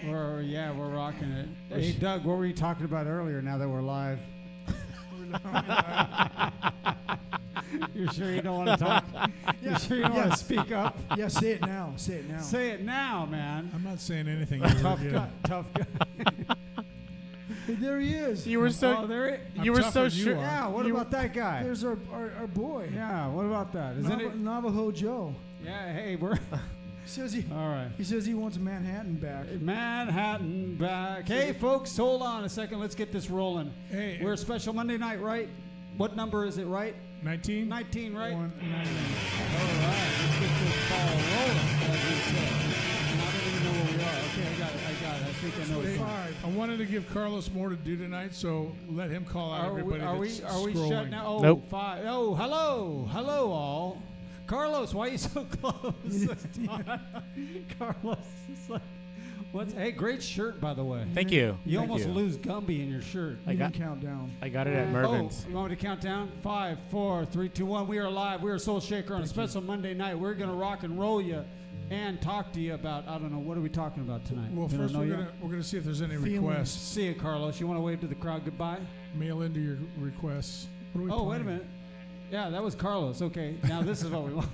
We're rocking it. Hey, Doug, what were you talking about earlier now that we're live? You're sure you don't want to talk? You're sure you don't want to speak up? Yeah, say it now. Say it now. Say it now, man. I'm not saying anything. Tough guy. Tough guy. Hey, there he is. You were so you were so sure. Yeah, what about that guy? There's our boy. Yeah, what about that? Isn't it Navajo Joe? Yeah, hey, we're Says he. all right. He says he wants Manhattan back. Manhattan back. Hey, folks, hold on a second. Let's get this rolling. Hey, we're a special Monday night, right? What number is it, right? 19? 19, right? 190. All right, let's get this ball rolling, as we said. And I don't even know where we are. Okay, I got it. I think I know it's fine. I wanted to give Carlos more to do tonight, so let him call out everybody Are we scrolling. shut now? Oh, nope. 5. Oh, hello all. Carlos, why are you so close? Carlos, it's like, what's? Hey, great shirt, by the way. Thank you. You Thank almost you. lose Gumby in your shirt. You didn't count down. I got it at Mervin's. Oh, you want me to count down? 5, 4, 3, 2, 1. We are live. We are Soul Shaker on a special Monday night. We're going to rock and roll you and talk to you about, I don't know, what are we talking about tonight? Well, first we're gonna see if there's any requests. See you, Carlos. You want to wave to the crowd goodbye? Mail into your requests. What are we playing? Wait a minute. Yeah, that was Carlos. Okay, now this is what we want.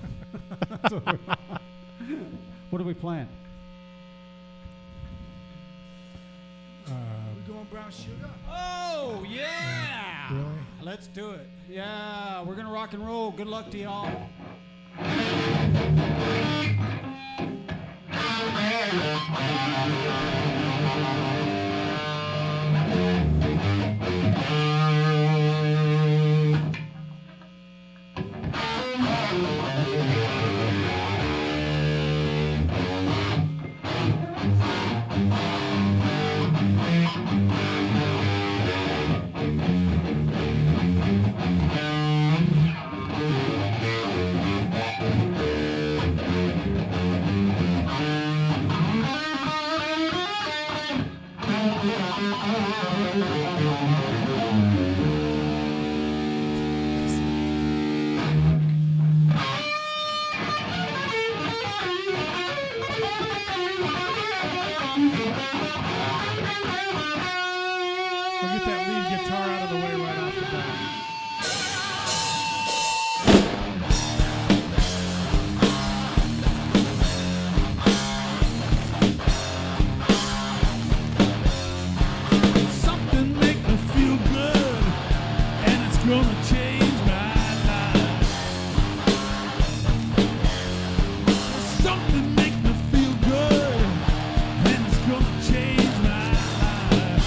What are we playing? We're going brown sugar. Oh, yeah! Really? Let's do it. Yeah, we're going to rock and roll. Good luck to y'all. We'll get that lead guitar out of the way right off the bat. Something make me feel good, and it's gonna change my life. Something make me feel good, and it's gonna change my life.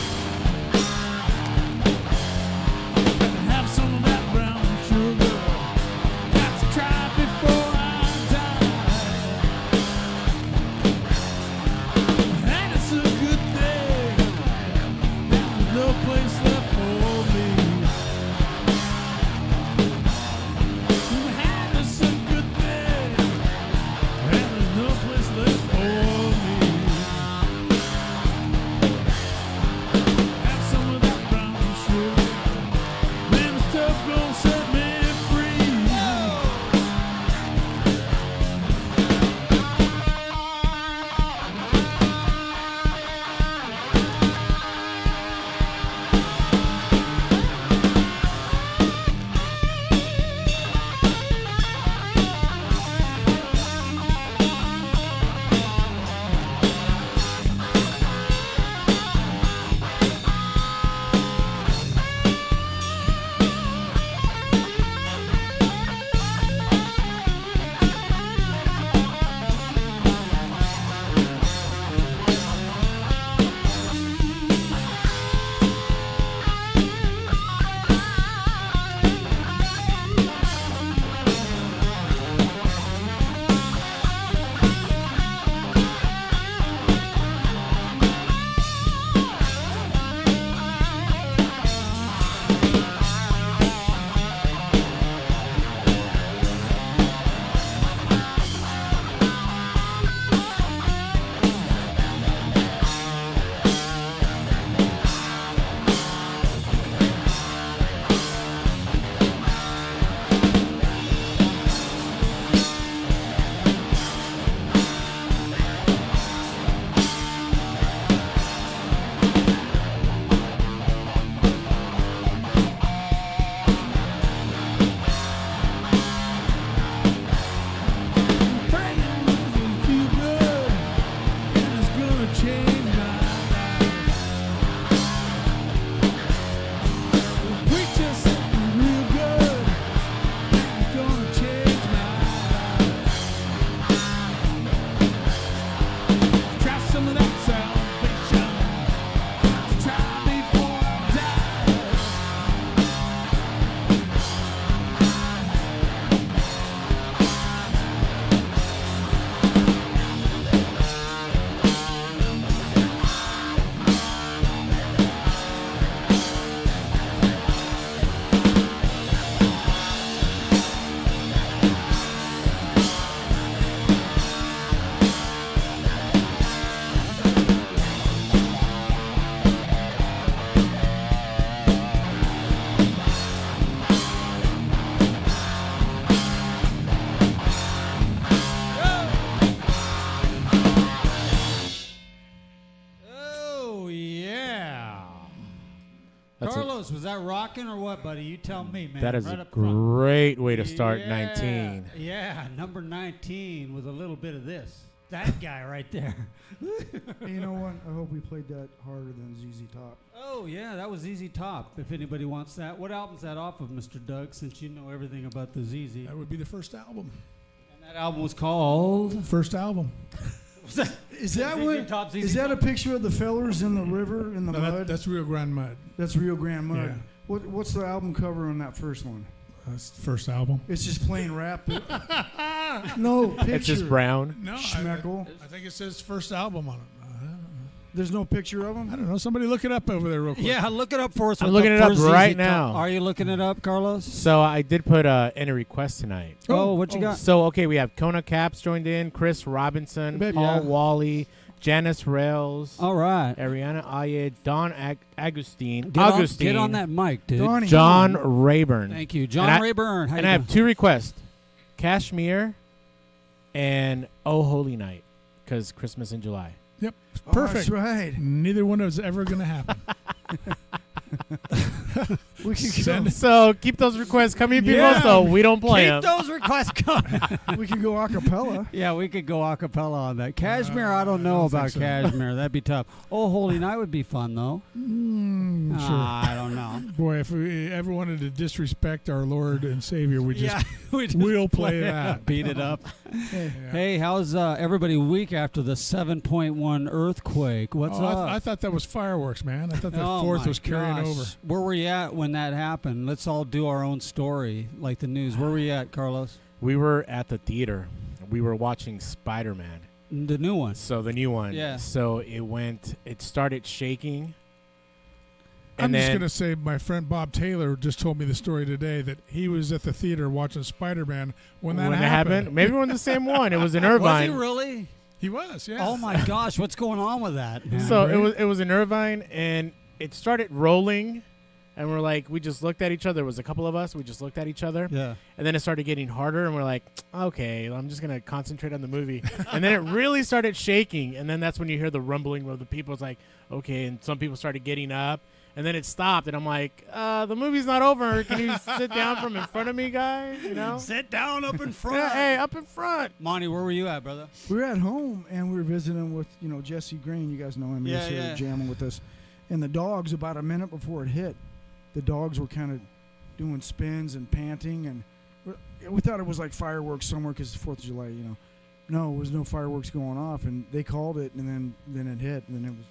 Carlos, was that rocking or what, buddy? You tell me, man. That is right a up front. great way to start 19. Yeah, number 19 with a little bit of this. That guy right there. Hey, you know what? I hope we played that harder than ZZ Top. Oh, yeah, that was ZZ Top, if anybody wants that. What album's that off of, Mr. Doug, since you know everything about the ZZ? That would be the first album. And that album was called... First album. Is that what? Top, Is that a picture of the fellers in the river in the mud? That's Rio Grande Mud. That's Rio Grande Mud. Yeah. What's the album cover on that first one? That's the first album. It's just plain rap. No picture. It's just brown. No, Schmeckle. I think it says first album on it. There's no picture of I him? don't know. Somebody look it up over there real quick. Yeah, look it up for us. I'm What's looking it up for ZZ right Top? now. Are you looking it up, Carlos? So I did put in a request tonight. Oh, what you got? So, okay, we have Kona Caps joined in, Chris Robinson, Baby. Paul Yeah. Wally, Janice Rails, All right. Ariana Ayed, Don Agustin, Get on that mic, dude. Donnie. John Rayburn. Thank you. John And I- Rayburn. How And you I have doing? 2 requests, Kashmir and Oh Holy Night, because Christmas in July. Yep. Oh, Perfect. that's right. Neither one is ever going to happen. We can Send go. it. So keep those requests coming, people, Yeah. so we don't play Keep them. those requests coming. We can go a cappella. Yeah, we could go a cappella on that. Cashmere, I don't I know don't think about so. Cashmere. That'd be tough. Oh, Holy Night would be fun, though. Sure. I don't know. Boy, if we ever wanted to disrespect our Lord and Savior, we just we'll play that. Beat it up. Yeah. Hey, how's everybody week after the 7.1 earthquake? What's Oh, up? I thought that was fireworks, man. I thought that Oh, fourth my was carrying gosh. over. Where were you at when that happened? Let's all do our own story, like the news. Where were you at, Carlos? We were at the theater. We were watching Spider-Man. The new one. So the new one. Yeah. So it started shaking. I'm And just then going to say my friend Bob Taylor just told me the story today that he was at the theater watching Spider-Man when that happened. maybe we're in the same one. It was in Was Irvine. he really? He was, yeah. Oh my gosh, what's going on with that? man? So Right? it was in Irvine, and it started rolling, and we're like, we just looked at each other. There was a couple of us. We just looked at each other, Yeah. and then it started getting harder, and we're like, okay, I'm just gonna concentrate on the movie. And then it really started shaking, and then that's when you hear the rumbling of the people. It's like, okay, and some people started getting up. And then it stopped, and I'm like, the movie's not over. Can you sit down from in front of me, guys? You know? Sit down up in front. Yeah, hey, up in front. Monty, where were you at, brother? We were at home and we were visiting with, Jesse Green. You guys know him. He was here Yeah. jamming with us. And the dogs, about a minute before it hit, the dogs were kind of doing spins and panting. And we thought it was like fireworks somewhere because it's 4th of July, No, there was no fireworks going off. And they called it, and then it hit. And then it was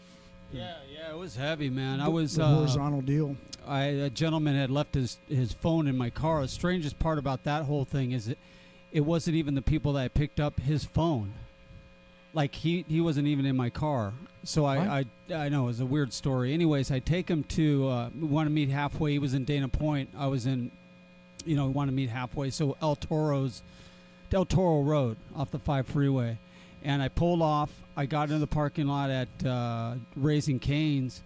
Yeah, it was heavy, man. I was the horizontal deal. a gentleman had left his phone in my car. The strangest part about that whole thing is it wasn't even the people that picked up his phone. Like he wasn't even in my car. So I know it was a weird story. Anyways, I take him to we want to meet halfway. He was in Dana Point. I was in, we want to meet halfway. So El Toro Road off the 5 freeway. And I pulled off. I got into the parking lot at Raising Cane's,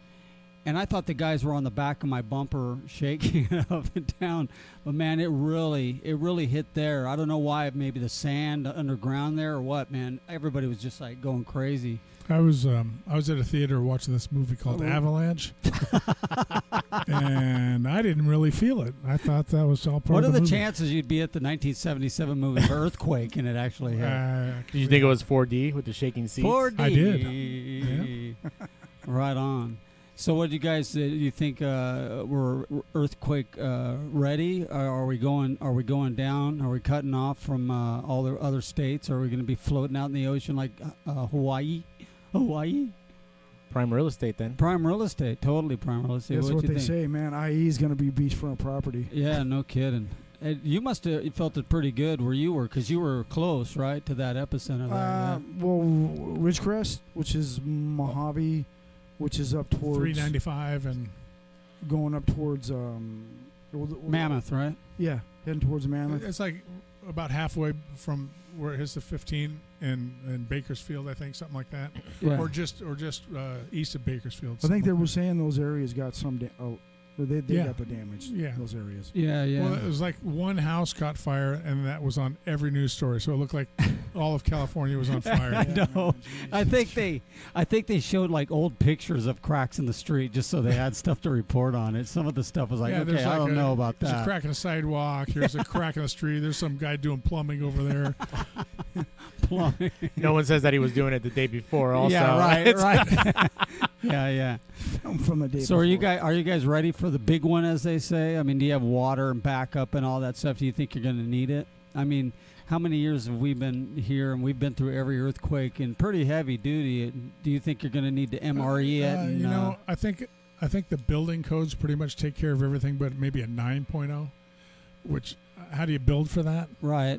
and I thought the guys were on the back of my bumper shaking it up and down. But man, it really hit there. I don't know why. Maybe the sand underground there or what. Man, everybody was just like going crazy. I was at a theater watching this movie called Avalanche, and I didn't really feel it. I thought that was all part What are of the the movie. chances you'd be at the 1977 movie Earthquake and it actually hit? Did you think it was 4D with the shaking seats? 4D. I did. Right on. So, what do you guys do? You think we're earthquake ready? Are we going? Are we going down? Are we cutting off from all the other states? Are we going to be floating out in the ocean like Hawaii? Hawaii? Prime real estate then. Prime real estate, totally prime real estate. That's What'd what you they think? say, man. IE is going to be beachfront property. Yeah, no kidding. You must have felt it pretty good where you were, because you were close, right, to that epicenter there. Well, Ridgecrest, which is Mojave, which is up towards 395 and going up towards Mammoth, right? Yeah, heading towards Mammoth. it's like about halfway from where it hits the 15 in Bakersfield, I think, something like that, Yeah. or just east of Bakersfield. I think they something were like saying those areas got some. They Yeah. got the damage. Yeah. Those areas. Yeah, that. yeah. Well, it was like one house caught fire, and that was on every news story. So it looked like all of California was on fire. I know. I think they showed like old pictures of cracks in the street just so they had stuff to report on it. Some of the stuff was like, okay, there's I don't know about there's that. a crack in the sidewalk. Here's a crack in the street. There's some guy doing plumbing over there. Plumbing. No one says that he was doing it the day before. Also, Yeah, right. Yeah. Film from the day So before. are you guys ready for the big one, as they say? I mean, do you have water and backup and all that stuff? Do you think you're going to need it? I mean, how many years have we been here and we've been through every earthquake and pretty heavy duty? Do you think you're going to need to MRE it? And, You know, I think the building codes pretty much take care of everything, but maybe a 9.0, which how do you build for that? right.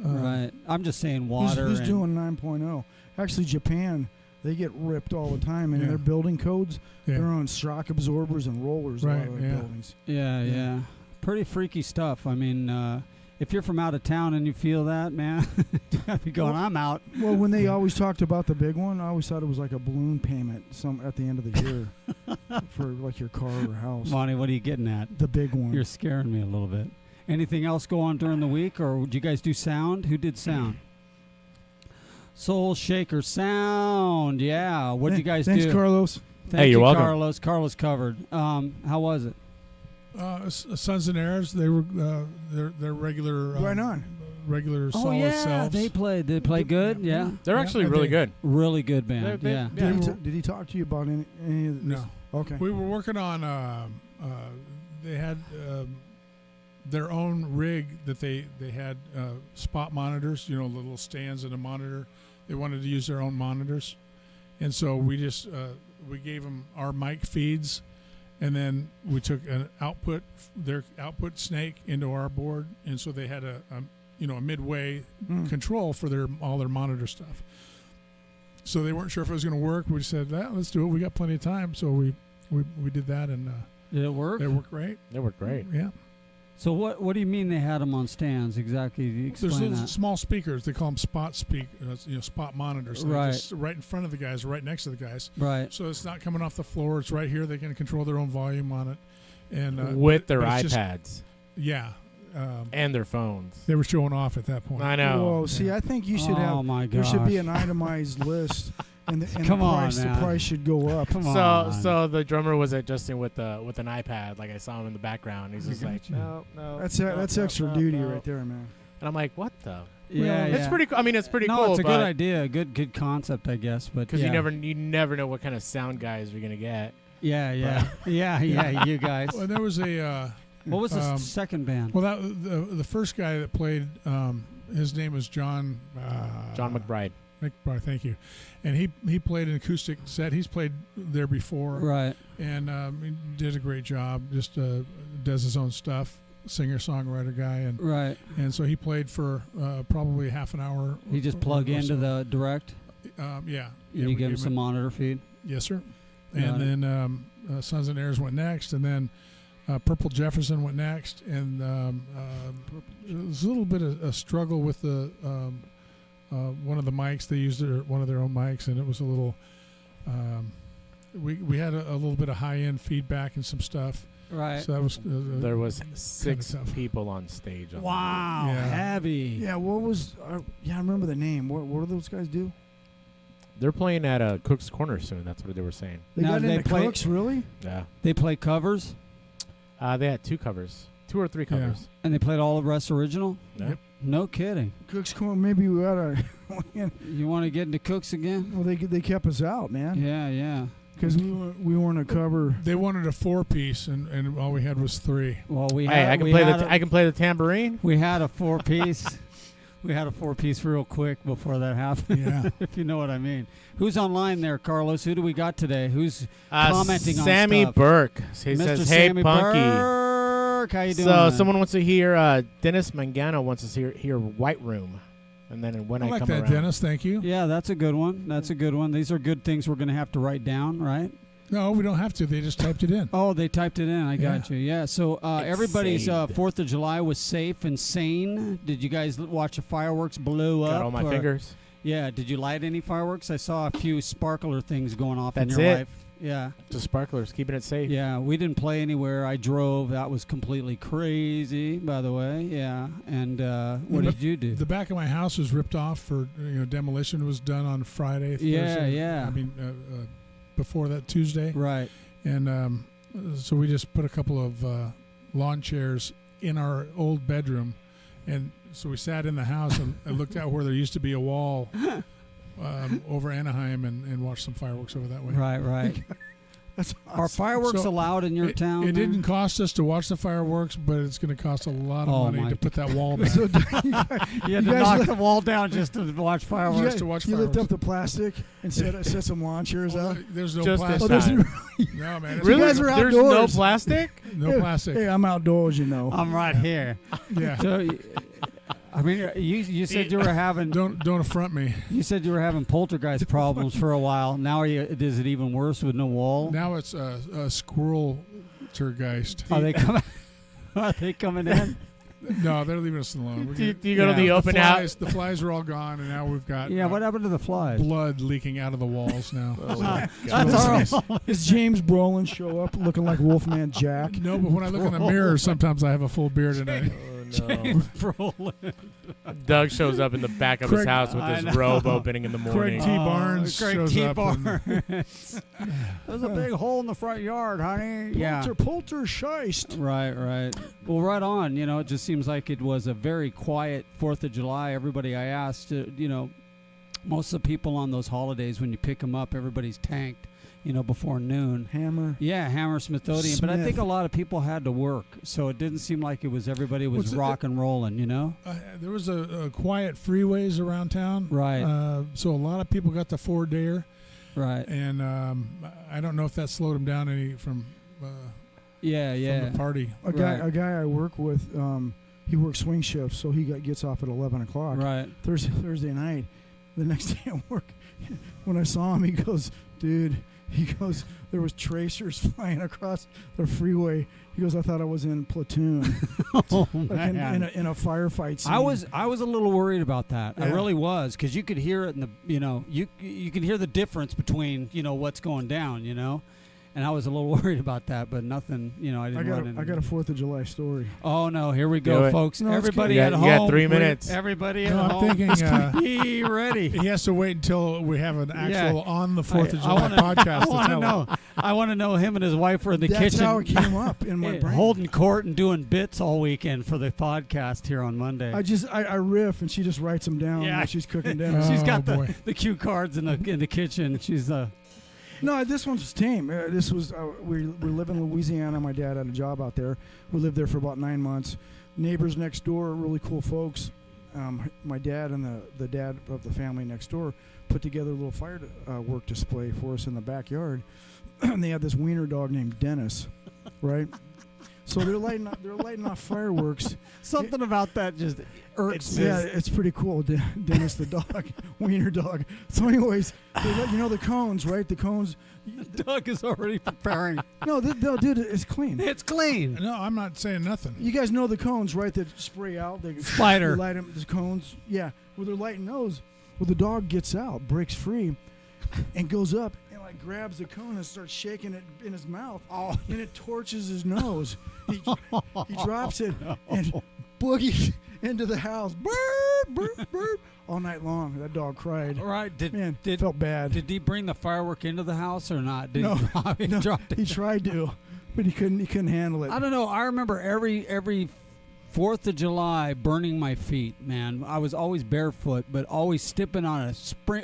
I'm just saying water. Who's and, doing 9.0? Actually, Japan, they get ripped all the time, and Yeah. their building codes, Yeah. they're on shock absorbers and rollers. A lot Right, of their yeah. buildings. Yeah. Pretty freaky stuff. I mean, if you're from out of town and you feel that, man, you gotta be going, I'm out. Well, when they always talked about the big one, I always thought it was like a balloon payment at the end of the year for like your car or house. Monty, what are you getting at? The big one. You're scaring me a little bit. Anything else go on during the week, or would you guys do sound? Who did sound? Soul Shaker Sound. Yeah. What did you guys Thanks, do? Carlos. Hey, you're welcome. Carlos. Carlos covered. How was it? Sons and Heirs, they were their regular Right on. regular Oh solid yeah, selves. they played. They played good. Yeah, They're Yeah, actually I really did. good. really good band. They- Yeah. Yeah. Did he talk to you about any of this? No. Okay. We were working on. They had their own rig that they had spot monitors. You know, little stands and a monitor. They wanted to use their own monitors, and so we just we gave them our mic feeds, and then we took their output snake into our board, and so they had a midway control for all their monitor stuff. So they weren't sure if it was going to work. We said, let's do it. We got plenty of time, so we did that, and Did it work? it worked great. They worked great. Yeah. So what do you mean they had them on stands exactly? There's Explain little that. small speakers. They call them spot spot monitors. So they're Right. just right in front of the guys, right next to the guys. Right. So it's not coming off the floor. It's right here. They can control their own volume on it, and With their but it's just- iPads yeah. and their phones. They were showing off at that point. I know. Whoa, see, I think you should Oh have. my There should be gosh. an itemized list, and the Come on, price. The man. price should go up. Come So on. so the drummer was adjusting with an iPad, like I saw him in the background. He's just like, no. That's no, that's no, extra no, duty no. right there, man. And I'm like, what the? yeah, It's pretty. I mean, it's pretty no, cool. it's a but good idea. Good concept, I guess. But because yeah. you never know what kind of sound guys you're gonna get. Yeah. You guys. Well, there was a. What was the um, second band? Well, the first guy that played, his name was John. John McBride. McBride, thank you, and he played an acoustic set. He's played there before, Right. and he did a great job. Just does his own stuff, singer-songwriter guy, Right. and so he played for probably half an hour. He just or plug into so. the direct. Yeah. And Yeah, you we give him gave some monitor feed. Yes, sir. Got And it. then Sons and Heirs went next, and then Purple Jefferson went next, and it was a little bit of a struggle with the one of the mics. They used one of their own mics, and it was a little. We had a little bit of high end feedback and some stuff. Right. So that was There was 6 tough. people on stage. On Wow. Yeah. Heavy. Yeah, what was? I remember the name. What do those guys do? They're playing at Cook's Corner soon. That's what they were saying. They Now, got do they into play- Cooks, really? Yeah. They play covers, They had 2 covers, 2 or 3 covers. and they played all of Russ original. Yeah. Yep. No kidding. Cooks, come on, maybe we oughta. You want to get into Cooks again? Well, they kept us out, man, Yeah. because we weren't a cover. They wanted a 4-piece, and all we had was 3. Well, we Hey, had. I can we play had the a- I can play the tambourine. We had a 4-piece. We had a 4-piece real quick before that happened. Yeah. If you know what I mean. Who's online there, Carlos? Who do we got today? Who's commenting on Sammy stuff? Burke. He Mr. says, "Hey, Sammy Punky." Burke, how you doing? So man? someone wants to hear Dennis Mangano wants to hear White Room, and then when I I like come that, around. Dennis. Thank you. Yeah, that's a good one. That's a good one. These are good things we're going to have to write down, right? No, we don't have to. They just typed it in. Oh, they typed it in. I got you. Yeah. So everybody's Insane. 4th of July was safe and sane. Did you guys watch the fireworks blow up? Got all my or- fingers. Yeah. Did you light any fireworks? I saw a few sparkler things going off in That's your it. life. Yeah. Just sparklers, keeping it safe. Yeah, we didn't play anywhere. I drove. That was completely crazy, by the way. Yeah. And what did you do? The back of my house was ripped off for demolition was done on Friday. Yeah, Thursday, yeah. I mean, before that Tuesday. Right. And so we just put a couple of lawn chairs in our old bedroom, and so we sat in the house and looked out where there used to be a wall over Anaheim and watched some fireworks over that way. Right, right. That's Are awesome. fireworks So allowed in your town? It there? didn't cost us to watch the fireworks, but it's going to cost a lot of Oh, money my to put that wall back. So You had You to guys knock li- the wall down just to watch fireworks. Just to watch you lift fireworks. up the plastic and set some lawn chairs out. There's no Just this plastic. Oh, there's time. No, man. it's Really? guys are There's no outdoors. plastic? no plastic. Hey, I'm outdoors, you know. I'm right here. Yeah. So, I mean, you said you were having Don't affront me. you said you were having poltergeist problems for a while. Now is it even worse with no wall? Now it's a squirrel tergeist. Are they coming? Are they coming in? No, they're leaving us alone. Do you go to the Yeah. open house? The flies are all gone, and now we've got Yeah. What happened to the flies? blood leaking out of the walls now. Oh, my That's God. our Does James Brolin show up looking like Wolfman Jack? No, but when I look in the mirror, sometimes I have a full beard, and I, Oh, no. Brolin. Doug shows up in the back of his Craig- house with I his know. robe opening in the morning. Craig T. Barnes Craig shows T. up and- Barnes. There's a big hole in the front yard, honey. Yeah. Poltergeist. Right, right. Well, right on. It just seems like it was a very quiet 4th of July. Everybody I asked, most of the people on those holidays, when you pick them up, everybody's tanked, before noon. Hammer. Yeah, Hammer Smithodian. But I Smith. think a lot of people had to work, so it didn't seem like everybody was What's it- rock and rolling, there was a quiet freeways around town. Right. So a lot of people got the 4-dayer, Right. and I don't know if that slowed them down any from Yeah. the party. A guy Right. I work with, he works swing shifts, so he gets off at 11 o'clock. Right. Thursday night. The next day at work, when I saw him, he goes, dude, there was tracers flying across the freeway. He goes, I thought I was in Platoon, Oh, like man. in a firefight scene. I was a little worried about that. I Yeah. really was, because you could hear it in the you can hear the difference between what's going down, and I was a little worried about that, but nothing, I didn't run into. I got a 4th of July story. Oh no, here we Do go, it. folks. No, it's Everybody good. at You home. got 3 minutes. Everybody at No, I'm home. thinking Be ready. he has to wait until we have an actual on the 4th of I July wanna- podcast I to want to tell know. I want to know him and his wife were in the That's kitchen. how it came up in my brain. Holding court and doing bits all weekend for the podcast here on Monday. I riff and she just writes them down Yeah. while she's cooking dinner. She's Oh, got boy. the cue cards in the kitchen. She's No, this one was tame. This was we live in Louisiana. My dad had a job out there. We lived there for about 9 months. Neighbors next door, really cool folks. My dad and the dad of the family next door put together a little firework display for us in the backyard. And they had this wiener dog named Dennis, right? So they're lighting off fireworks. something about that just irks me. Yeah, it's pretty cool. Dennis the dog, wiener dog. So, anyways, the cones, right? The cones. Doug is already preparing. No, dude, it's clean. It's clean. No, I'm not saying nothing. You guys know the cones, right? That spray out. They Spider. light them. The cones. Yeah. Well, they're lighting those. Well, the dog gets out, breaks free, and goes up and grabs the cone and starts shaking it in his mouth. Oh, and it torches his nose. He drops it and boogies into the house. Burp, burp, burp. All night long. That dog cried. All right. Man, did felt bad. did he bring the firework into the house or not? Did No. he drop it? No, Dropped it? he tried to, but he couldn't handle it. I don't know. I remember every 4th of July burning my feet, man. I was always barefoot, but always stepping on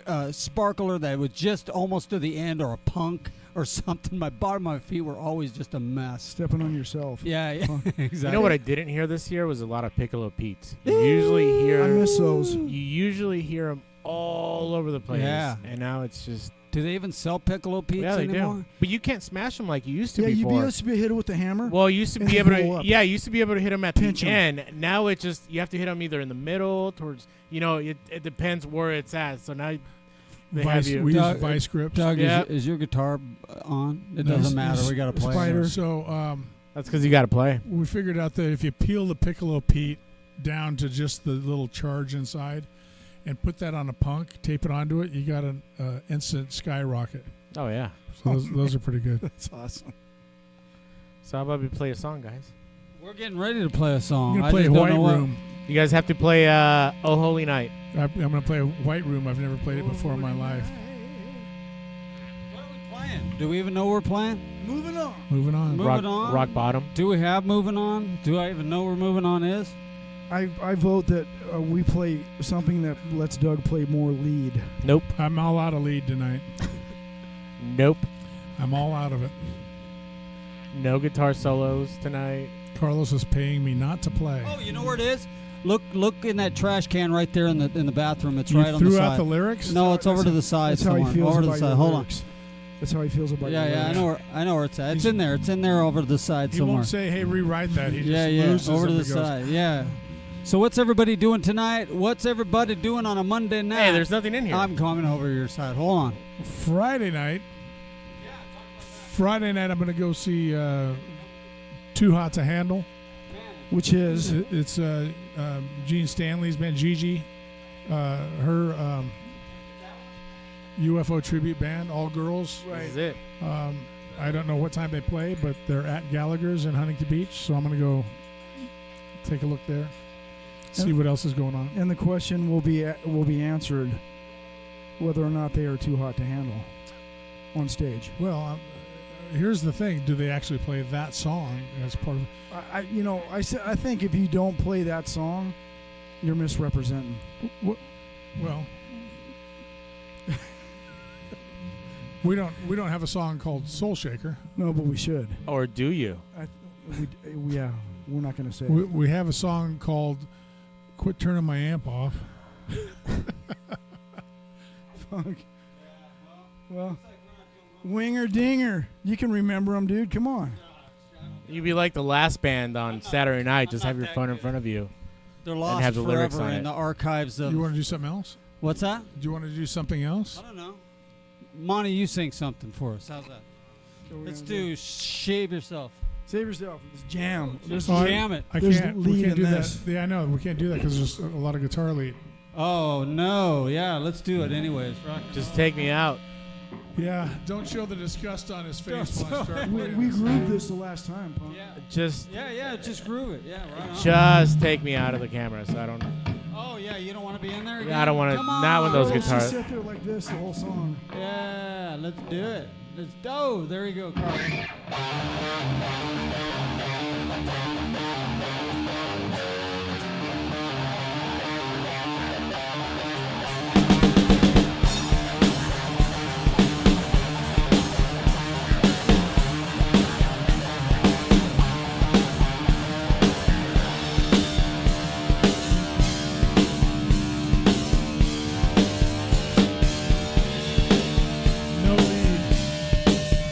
a sparkler that was just almost to the end, or a punk or something. My bottom of my feet were always just a mess. Stepping on yourself. Yeah, exactly. You know what I didn't hear this year was a lot of Piccolo Pete's. You usually hear. I miss those. You usually hear them all over the place. Yeah. And now it's just. Do they even sell Piccolo Pete's Yeah, they anymore? do. But you can't smash them like you used to Yeah, you before. used to be hit with the hammer. Well, you used to and be then able roll to. up. Yeah, you used to be able to hit them at Pinch the 'em. end. Now it's just you have to hit them either in the middle, towards. It depends where it's at. So now they have you. We Doug- use vice grips. Doug, Yeah. is your guitar on? It No, doesn't it's- matter. We got to play. Spider. So That's because you got to play. we figured out that if you peel the Piccolo Pete down to just the little charge inside and put that on a punk, tape it onto it, you got an instant skyrocket. Oh yeah. So those are pretty good. That's awesome. So how about we play a song, guys? We're getting ready to play a song. I'm gonna I play just don't White know what- Room. You guys have to play "Oh Holy Night." I'm gonna play a White Room. I've never played it before in my life. What are we playing? Do we even know we're playing? Moving on. Moving on. Moving on. Rock Bottom. Do we have moving on? Do I even know where moving on is? I vote that we play something that lets Doug play more lead. Nope. I'm all out of lead tonight. Nope. I'm all out of it. No guitar solos tonight. Carlos is paying me not to play. Oh, you know where it is? Look in that trash can right there in the bathroom. It's You right on the threw side. out the lyrics? No, it's over to the side That's how he somewhere. feels Over to about the side. your Hold on. lyrics. That's how he feels about your Yeah, lyrics. I know where it's at. It's He's- in there. It's in there over to the side He somewhere. won't say, hey, rewrite that. He Yeah, just yeah, loses over to and the he goes, side. Yeah. So what's everybody doing tonight? What's everybody doing on a Monday night? Hey, there's nothing in here. I'm coming over your side. Hold on. Friday night, I'm going to go see Too Hot to Handle. Which is It's Gene Stanley's band, Gigi. Her UFO tribute band, all girls. This is it. I don't know what time they play, but they're at Gallagher's in Huntington Beach, so I'm going to go take a look there, see what else is going on. and the question will be answered whether or not they are too hot to handle on stage. Well, here's the thing: do they actually play that song as part of? I think if you don't play that song, you're misrepresenting. Well, we don't have a song called Soul Shaker. No, but we should. Or do you? We're not going to say. We have a song called "Quit Turning My Amp Off." Funk. Well, Winger Dinger. You can remember them, dude. Come on. You'd be like the last band on Saturday night. Just have your phone in front of you. They're lost have the lyrics forever on in it. the archives of. You want to do something else? What's that? Do you want to do something else? I don't know. Monty, you sing something for us. How's that? Let's do Shave Yourself. Save yourself. It's jam. There's Oh, Jam it. I There's can't. We lead can't in do this. that. Yeah, I know. We can't do that because there's a lot of guitar lead. Oh, no. Yeah, let's do it anyways. Rock. Just take me out. Yeah, don't show the disgust on his face when I start we playing. grooved this the last time, punk. Yeah. Just Just groove it. Yeah, right on. just take me out of the camera, so I don't. Oh, yeah, you don't want to be in there again? I don't want to. Come on. Not when those Let's just guitars. sit there like this the whole song. Yeah, let's do it. Let's go. There you go, Carl. No lead.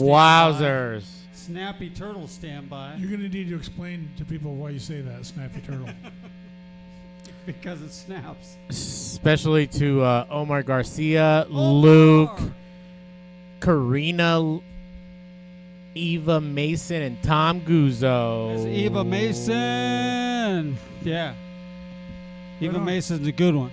Wowzers. Snappy turtle standby. You're going to need to explain to people why you say that, Snappy Turtle. Because it snaps. Especially to Omar Garcia, Luke, Karina, Eva Mason, and Tom Guzzo. That's Eva Mason. Yeah. Eva on. Mason's a good one.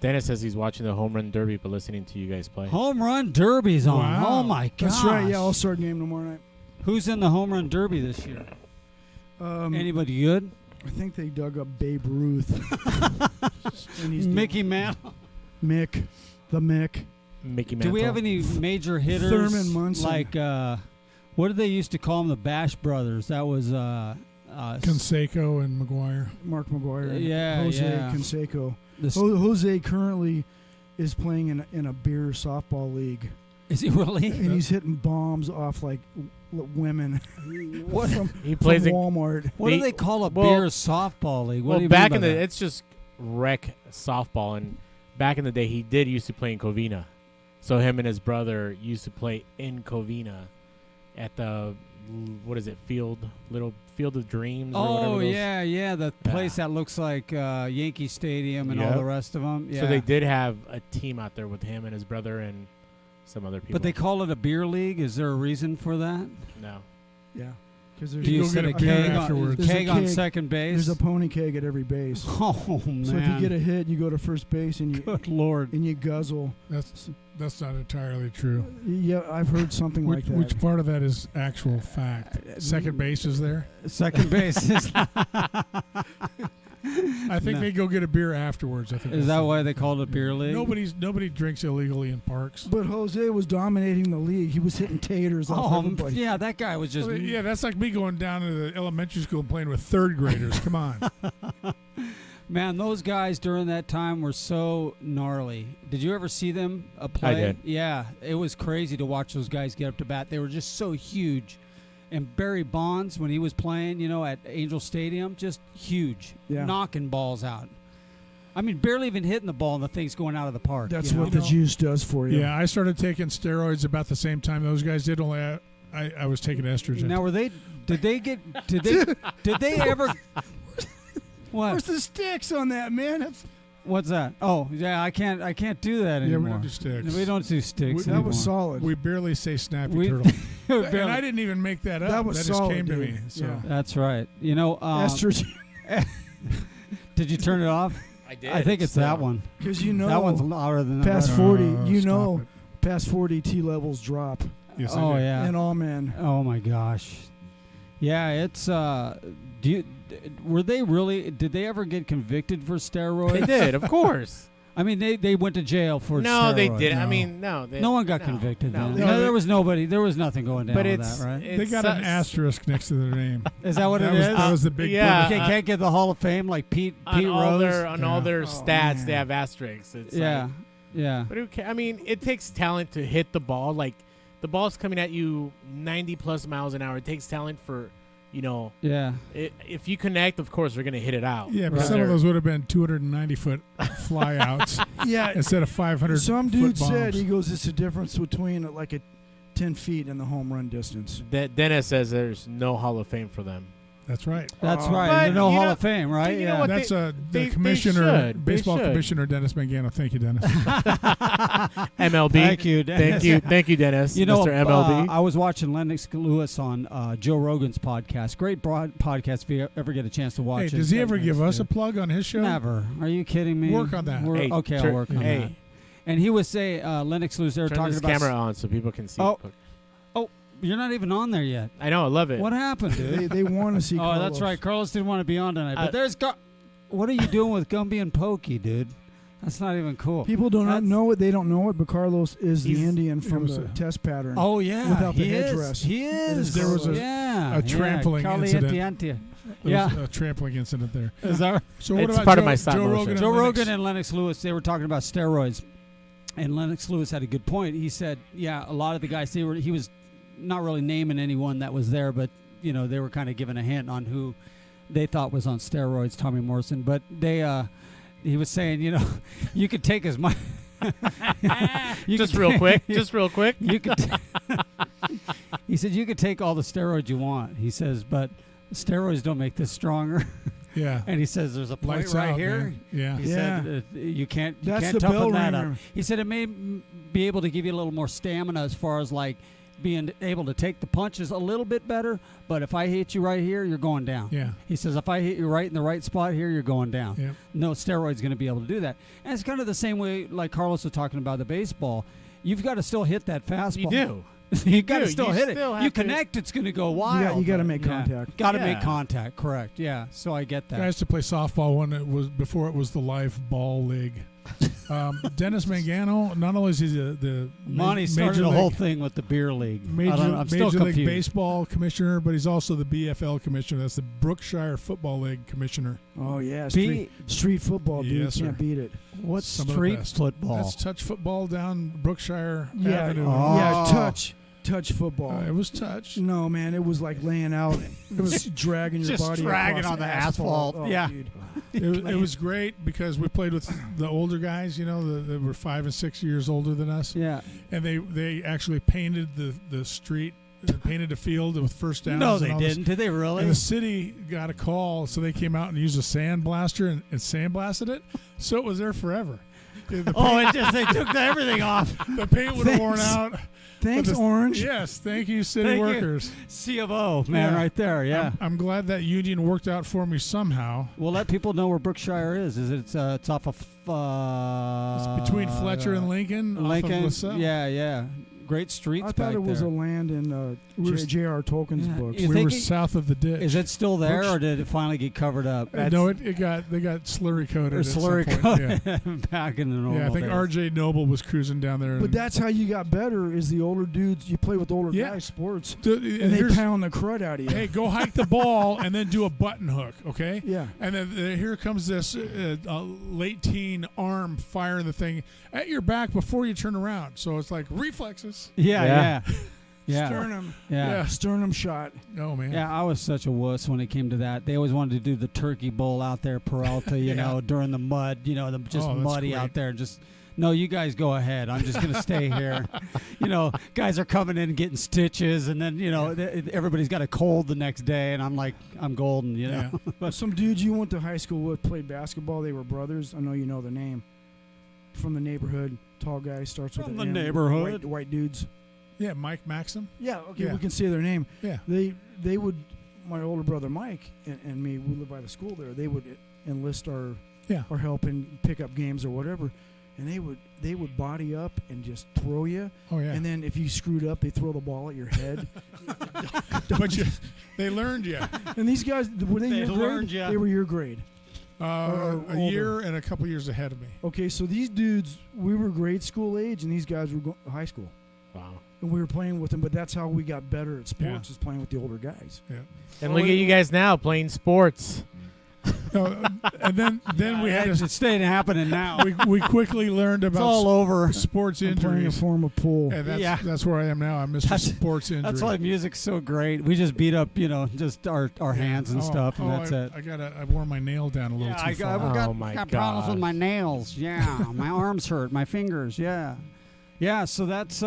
Dennis says he's watching the Home Run Derby but listening to you guys play. Home Run Derby's on. Wow. Oh, my gosh. That's right. Yeah, All-Star game tomorrow night. Who's in the Home Run Derby this year? Anybody good? I think they dug up Babe Ruth. And he's Mickey Mantle. Mick. The Mick. Mickey Mantle. Do we have any major hitters? Thurman Munson. Like, what did they used to call them? The Bash Brothers. That was Canseco and McGuire. Mark McGuire. And Yeah, Jose yeah. Canseco. this, Jose currently is playing in a beer softball league. is he really? And he's hitting bombs off like women What? He from plays in Walmart. What do they call a well- beer softball league? What do well you back mean in by the that? it's just rec softball, and back in the day he did used to play in Covina, so him and his brother used to play in Covina at the little field of dreams or whatever Oh those- yeah, the place that looks like Yankee Stadium and all Yep. the rest of them. Yeah. So they did have a team out there with him and his brother and some other people. But they call it a beer league. Is there a reason for that? no. Yeah. Because Do you go set get a a beer keg on, afterwards. There's a keg on keg. second base? There's a pony keg at every base. Oh man! So if you get a hit, you go to first base and you Good Lord! and you guzzle. That's not entirely true. Yeah, I've heard something like that. Which part of that is actual fact? Second base is there? Second base is, I think No. they go get a beer afterwards. I think is that's that the- why they call it a beer league? Nobody drinks illegally in parks. But Jose was dominating the league. He was hitting taters off Oh everybody. yeah, that guy was just. I mean, yeah, that's like me going down to the elementary school and playing with third graders. Come on. Man, those guys during that time were so gnarly. Did you ever see them play? I did. Yeah, it was crazy to watch those guys get up to bat. They were just so huge. And Barry Bonds, when he was playing, at Angel Stadium, just huge, Yeah. knocking balls out. I mean, barely even hitting the ball, and the thing's going out of the park. That's you know? what the juice does for you. Yeah, I started taking steroids about the same time those guys did. Only I was taking estrogen. Now, did they ever? What? Where's the sticks on that, man? What's that? Oh, yeah, I can't do that yeah, anymore. we don't do sticks. We don't do sticks That anymore. was solid. We barely say snappy We- turtle. Barely. And I didn't even make that up. That was just solid, came to dude. me. So. Yeah. That's right. Estrogen. Did you turn it off? I did. I think it's that one. Because That one's louder than that. past other. 40, Stop it. past 40 T levels drop Yes, I Oh did. yeah. in all men. Oh my gosh. Yeah, it's were they really? Did they ever get convicted for steroids? They did, of course. I mean, they went to jail for No, they steroids. didn't. I No. mean, no. No one got no, convicted. No, then. they- No, there was nobody. There was nothing going down but with it's that, right? They got an asterisk next to their name. Is that what that it was, is? That was the big yeah. You can't get the Hall of Fame like Pete on all Rose. their Yeah. their Oh, stats, man. they have asterisks. It's Yeah, like, yeah. but who I mean, it takes talent to hit the ball. Like the ball's coming at you 90 plus miles an hour. It takes talent for, Yeah. if you connect, of course, they're gonna hit it out. Yeah, but Right. some of those would have been 290-foot flyouts Yeah. instead of 500. Some foot dude said, bombs. he goes, it's a difference between like a 10 feet and the home run distance. Dennis says there's no Hall of Fame for them. That's right. That's Oh. right. But There's no you Hall know- of Fame, right? you know Yeah. what? That's they the commissioner, should. baseball They should. commissioner Dennis Mangano. Thank you, Dennis. MLB. Thank you, Dennis. Thank you, Dennis. You know, Mr. MLB. I was watching Lennox Lewis on Joe Rogan's podcast. Great podcast if you ever get a chance to watch Hey, it. does he ever give us a plug on his show? Never. Are you kidding me? Work on that. We're- Hey, okay, turn- I'll work on hey. that. And he was saying, Lennox Lewis, they were Turn talking this about. camera on so people can see. Oh. You're not even on there yet. I know. I love it. What happened, dude? They want to see Oh, Carlos. that's right. Carlos didn't want to be on tonight. But there's. What are you doing with Gumby and Pokey, dude? That's not even cool. People do not That's- know it. They don't know it, but Carlos is the He's- Indian from was the a- test pattern. Oh yeah, Without the he headdress. is. He is. There was yeah, a trampling incident. Yeah. There Yeah. was a trampling incident there. Is that So what It's about part Joe, of my stop Joe motion. Rogan? and Joe Lennox? Rogan and Lennox Lewis, they were talking about steroids, and Lennox Lewis had a good point. He said, "Yeah, a lot of the guys, he was not really naming anyone that was there, but they were kind of giving a hint on who they thought was on steroids, Tommy Morrison. But he was saying, you could take as much." Just real quick. Just real quick. You could. He said you could take all the steroids you want. He says, but steroids don't make this stronger. Yeah. And he says there's a point Lights right out, here. man. Yeah. He said you can't That's the toughen bell that up. ringer. He said it may be able to give you a little more stamina as far as like being able to take the punches a little bit better. But if I hit you right here, you're going down. Yeah. He says if I hit you right in the right spot here, you're going down. Yeah. No steroid's going to be able to do that. And it's kind of the same way like Carlos was talking about the baseball. You've got to still hit that fastball. You do. You got to do. still You hit still it. have You to- connect, it's going to go wild. You got to but- make contact. Got to Yeah. make contact. Correct. Yeah. So I get that. I used to play softball when it was before it was the live ball league. Dennis Mangano, not only is he the Monty started Major the League- whole thing with the beer league. I'm still Major League confused. Baseball commissioner, but he's also the BFL commissioner. That's the Brookshire Football League commissioner. Oh yeah, B- street football, dude. Yes, You can't sir. beat it. What's Some of the street best. football? That's touch football down Brookshire Yeah, Avenue. yeah, Oh. touch football. It was touch. No, man, it was like laying out. It was dragging your Just body dragging across on the asphalt. Oh, Yeah. dude. It was great because we played with the older guys, that were 5 and 6 years older than us, Yeah. and they actually painted the street, painted the field with first downs. No, and they all this. didn't. Did they really? And the city got a call, so they came out and used a sandblaster and sandblasted it, so it was there forever. The paint, they took everything off. the paint would have worn out. Thanks, But the- Orange. Yes, thank you, city Thank you. workers. C of O, man, Yeah. right there. Yeah. I'm glad that union worked out for me somehow. We'll let people know where Brookshire is. It's off of It's between Fletcher and Lincoln. Lincoln. Off of LaSalle. Yeah. Great streets I back thought it was there. a land in We're- J.R. Tolkien's Yeah. books. You We think were it- south of the ditch. Is it still there, or did it finally get covered up? No, they got slurry coated. Or at some slurry point. coated Yeah. back in the normal Yeah, I think days. R.J. Noble was cruising down there. But and- that's how you got better. Is the older dudes you play with older Yeah. guys sports, Dude, and they here's- pound the crud out of you. Hey, go hike the ball and then do a button hook, okay? Yeah. And then here comes this late teen arm firing the thing at your back before you turn around. So it's like reflexes. Yeah. Sternum. Yeah. Sternum shot. Oh, man. Yeah, I was such a wuss when it came to that. They always wanted to do the turkey bowl out there, Peralta, you Yeah. know, during the mud, just Oh, that's muddy great. out there. Just, no, you guys go ahead. I'm just going to stay here. Guys are coming in and getting stitches, and then, everybody's got a cold the next day, and I'm like, I'm golden, Yeah. But some dudes you went to high school with played basketball. They were brothers. I know you know the name. From the neighborhood. Tall guy starts with From an the M. neighborhood. White dudes. Yeah, Mike Maxim. Yeah, okay, Yeah. we can say their name. Yeah. They would, my older brother Mike and me, we lived by the school there. They would enlist our help and pick up games or whatever, and they would body up and just throw you. Oh, yeah. And then if you screwed up, they throw the ball at your head. But they learned you. And these guys were they They your learned grade? ya. They were your grade. A older. year and a couple years ahead of me. Okay, so these dudes, we were grade school age, and these guys were high school. Wow. And we were playing with them, but that's how we got better at sports, Yeah. is playing with the older guys. Yeah. And look at you guys now playing sports. And then we had It's staying happening now. we quickly learned It's about all over. sports I'm playing a injuries. form of pool. And Yeah. that's where I am now. I'm Mr. That's- Sports Injury. That's why music's so great. We just beat up, just our hands and stuff, and that's it. I wore my nail down a little too far. Oh, my got problems with gosh. my nails. Yeah, my arms hurt, my fingers. Yeah. So that's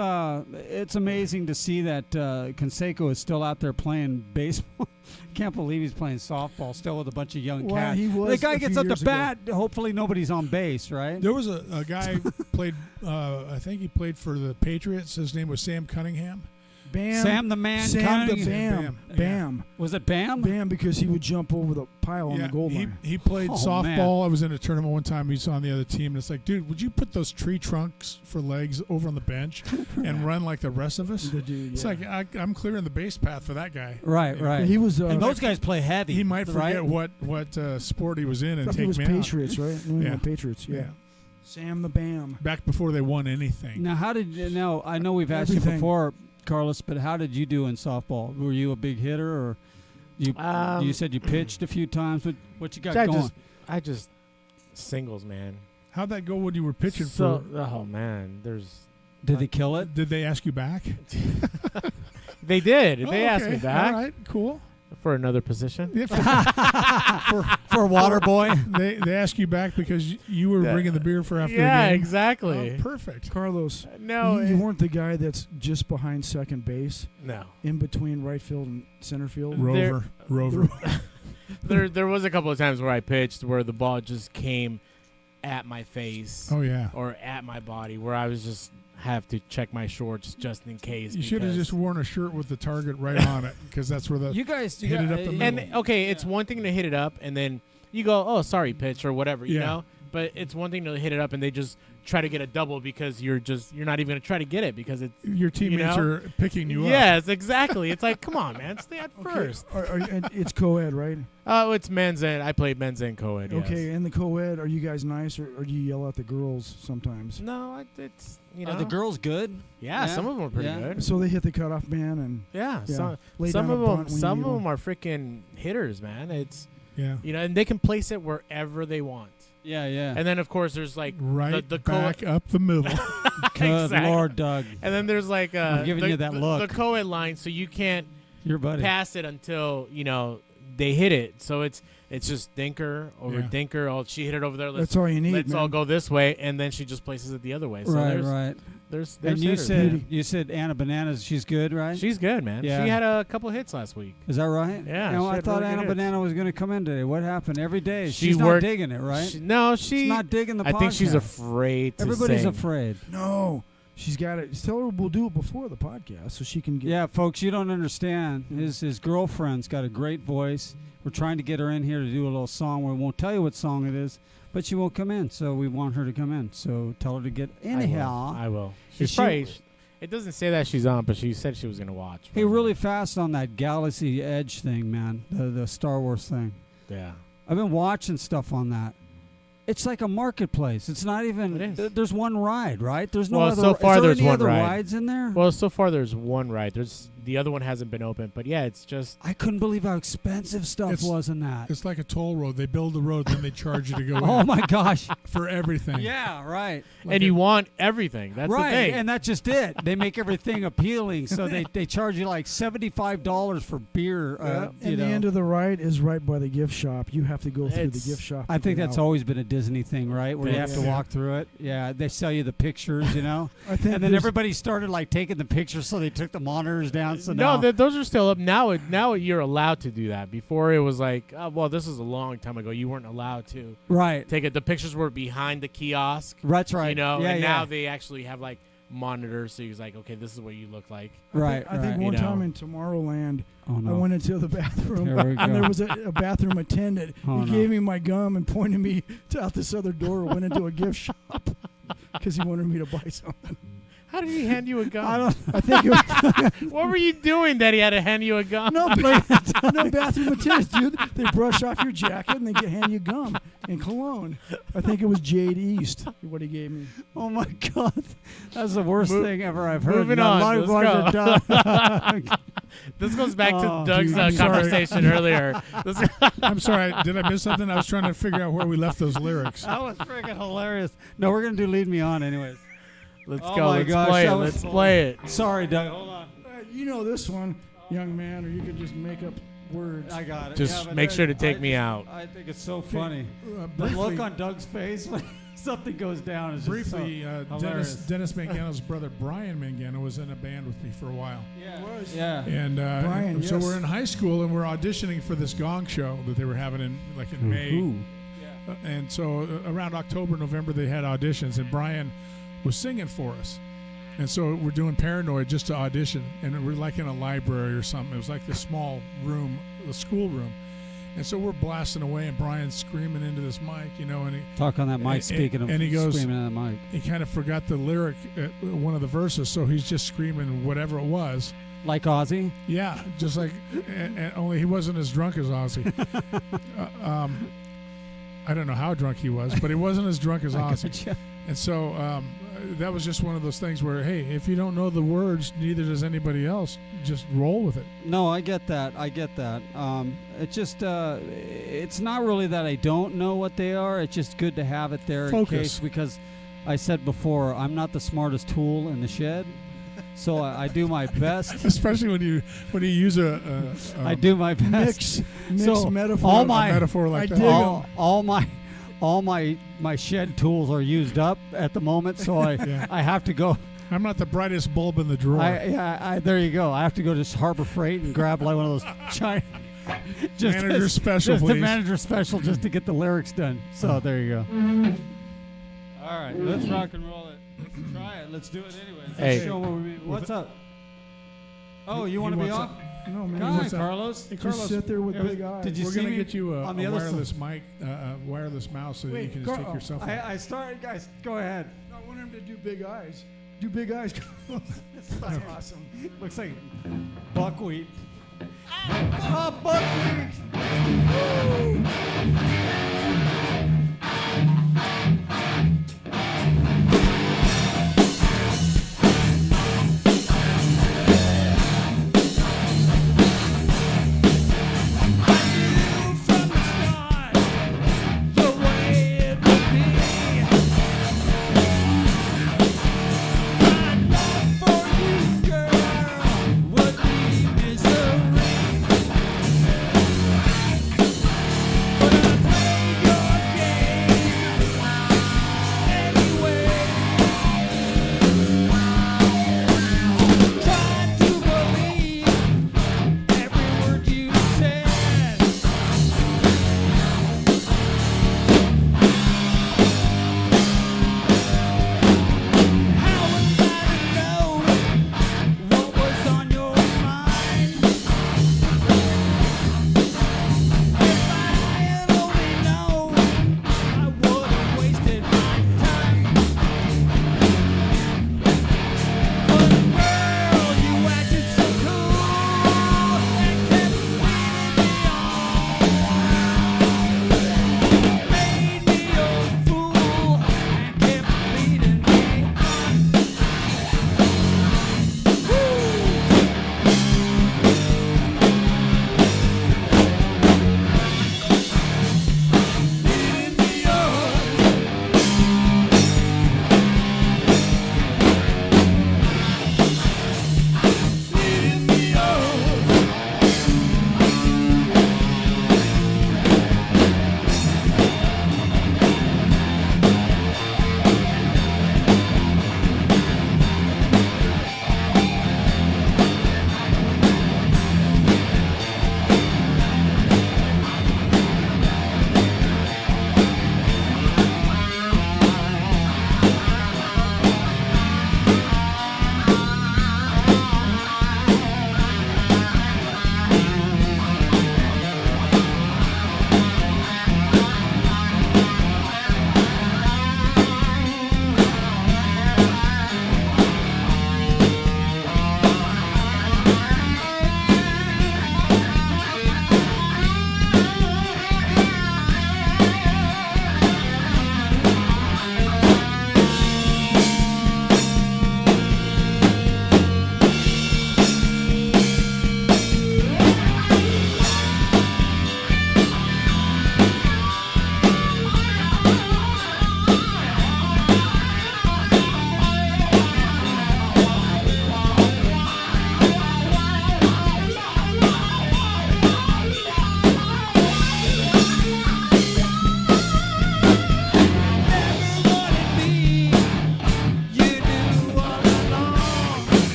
it's amazing to see that Canseco is still out there playing baseball. Can't believe he's playing softball still with a bunch of young Well, cats. he was The guy a gets few up years to ago. bat. Hopefully nobody's on base, right? There was a guy played. I think he played for the Patriots. His name was Sam Cunningham. Bam. Sam the Man Sam the Cunningham. Bam. Bam. Bam. Was it Bam? Bam, because he would jump over the pile on the goal line. He played Oh, softball. man. I was in a tournament one time. He's on the other team, and it's like, dude, would you put those tree trunks for legs over on the bench and run like the rest of us? The dude, It's yeah. like I'm clearing the base path for that guy. Right, Yeah. right. He was. And those guys play heavy. He might forget right? what sport he was in and he take was me Patriots, right? New England Yeah. Patriots. Yeah. Yeah. Sam the Bam. Back before they won anything. Now, how did you know? I know we've asked you Everything. before, Carlos, but how did you do in softball? Were you a big hitter, or you said you pitched a few times? What you got going? I just singles, man. How'd that go when you were pitching So, for? oh man, Did they kill it? Did they ask you back? they did. Oh, They asked okay. me back. All right, cool. for another position. for water boy. They ask you back because you were bringing the beer for after Yeah, the game. Oh, exactly. perfect. Carlos, No, you weren't the guy that's just behind second base, no. in between right field and center field. Rover. There was a couple of times where I pitched where the ball just came at my face Oh yeah. or at my body, where I was just have to check my shorts just in case. You should have because- just worn a shirt with the target right on it, because that's where the You guys hit it up the middle. And okay, it's one thing to hit it up and then you go, oh, sorry, pitch or whatever, you Yeah. know. But it's one thing to hit it up and they just try to get a double because you're not even going to try to get it because it's your teammates know? are picking you up. yes, exactly. It's like, come on, man, stay at first. And it's co-ed, right? Oh, it's men's and I played men's and co-ed. Yes. Okay, in the co-ed, are you guys nice, or do you yell at the girls sometimes? No, it's Are the girls good? Yeah, some of them are pretty Yeah. good. So they hit the cutoff man and Yeah, Yeah. lay some down of a them, bunt when some you of need them are freaking hitters, man. It's Yeah. and they can place it wherever they want. Yeah, yeah. And then of course there's like Right the back up the middle. Good Exactly. Lord, Doug. and then there's like I'm giving the, you that the, look. the co-ed line, so you can't Your buddy. pass it until they hit it. So it's just Dinker over Yeah. Dinker. Oh, she hit it over there. Let's that's all you need. let's man. all go this way, and then she just places it the other way. So Right, there's, right. There's And you hitters, said man. Anna Bananas, she's good, right? She's good, man. Yeah. She had a couple hits last week. Is that right? Yeah, You know, she I had thought really good Anna hits. Banana was going to come in today. What happened? Every day. She She's not worked- digging it, right? She's She's not digging the I think she's podcast. afraid to Everybody's sing. afraid. No, she's got it. Tell her we'll do it before the podcast so she can get. Yeah, folks, you don't understand. His girlfriend's got a great voice. We're trying to get her in here to do a little song. We won't tell you what song it is, but she won't come in, so we want her to come in. So tell her to get anyhow. I will. Is She's she- probably. It doesn't say that she's on, but she said she was going to watch. Hey, really fast on that Galaxy Edge thing, man. The Star Wars thing. Yeah. I've been watching stuff on that. It's like a marketplace. It's not even. It is. There's one ride, right? There's no Well, other. so far is there there's any one other ride. rides in there? Well, so far there's one ride. The other one hasn't been open, but yeah, it's just. I couldn't believe how expensive stuff It's- was in that. It's like a toll road. They build the road, then they charge you to go Oh in my gosh! for everything. Yeah, right. Like And a- you want everything. That's right, the thing. and that's just it. They make everything appealing, so they charge you like $75 for beer. And the end of the ride is right by the gift shop. You have to go through the It's- gift shop. I to think get that's out. always been a Disney thing, right? Where you have to Yeah. walk through it. Yeah, they sell you the pictures, you know. I think And then there's- everybody started like taking the pictures, so they took the monitors down. So no, now, those are still up. Now you're allowed to do that. Before it was like, oh, well, this is a long time ago. You weren't allowed to right, take it. The pictures were behind the kiosk. that's right. You know, yeah, and yeah. now they actually have like monitors, so he's like, okay, this is what you look like. right, I think right. one You know. time in Tomorrowland, Oh I no! went into the bathroom Here we and there go. was a bathroom attendant. Oh, He no. gave me my gum and pointed me out this other door. Went into a gift shop because he wanted me to buy something. How did he hand you a gun? I don't. I think it was What were you doing that he had to hand you a gun? no bathroom attendants, dude. They brush off your jacket and they hand you gum and cologne. I think it was Jade East what he gave me. Oh my God, that's the worst thing ever I've heard. moving My on, life let's was go. done. This goes back Oh, to Doug's dude, I'm sorry. conversation earlier. This- I'm sorry. Did I miss something? I was trying to figure out where we left those lyrics. That was freaking hilarious. No, we're gonna do "Lead Me On" anyways. Let's Oh go. my Let's gosh, play it. that was Let's fun. play it. Sorry, Doug. Hold on. You know this one, young man, or you could just make up words. I got it. Just Yeah, but make sure to take I me just- out. I think it's so funny. The Briefly, look on Doug's face when something goes down is just briefly so Dennis hilarious. Mangano's brother Brian Mangano was in a band with me for a while. Yeah. And Brian, so yes. we're in high school and we're auditioning for this Gong show that they were having in May. Ooh. And so around October, November, they had auditions, and Brian was singing for us. And so we're doing Paranoid just to audition, and we're like in a library or something. It was like this small room, a school room. And so we're blasting away, and Brian's screaming into this mic, and Talk on that mic. And- Speaking of and he goes- screaming on the mic, he kind of forgot the lyric at one of the verses, so he's just screaming whatever it was. like Ozzy. Yeah, just like, and only he wasn't as drunk as Ozzy. I don't know how drunk he was, but he wasn't as drunk as I Ozzy. gotcha. And so that was just one of those things where, hey, if you don't know the words, neither does anybody else. Just roll with it. No, I get that. It just, it's not really that I don't know what they are. It's just good to have it there in Focus. case, because I said before, I'm not the smartest tool in the shed. So I do my best. Especially when you use I do my best. Mix So metaphor. all a my metaphor like I that. dig 'em. all my shed tools are used up at the moment, so Yeah. I have to go. I'm not the brightest bulb in the drawer. There you go. I have to go to Harbor Freight and grab like one of those China. Manager special, just the please. manager special, just to get the lyrics done. So there you go. All right, let's rock and roll it. Try it. Let's do it anyways. Let's Hey. show what we mean. What's up? Oh, you want to be wants off? No, man. Come on, what's up? Carlos. Hey, Just Carlos, sit there with it was- big eyes. did you we're see gonna me get you on a the other wireless mic, wireless mouse, so that you Wait, can just take Carl- your cell phone. I started, guys. Go ahead. No, I want him to do big eyes. Do big eyes. That's awesome. Looks like buckwheat. Ah, buckwheat!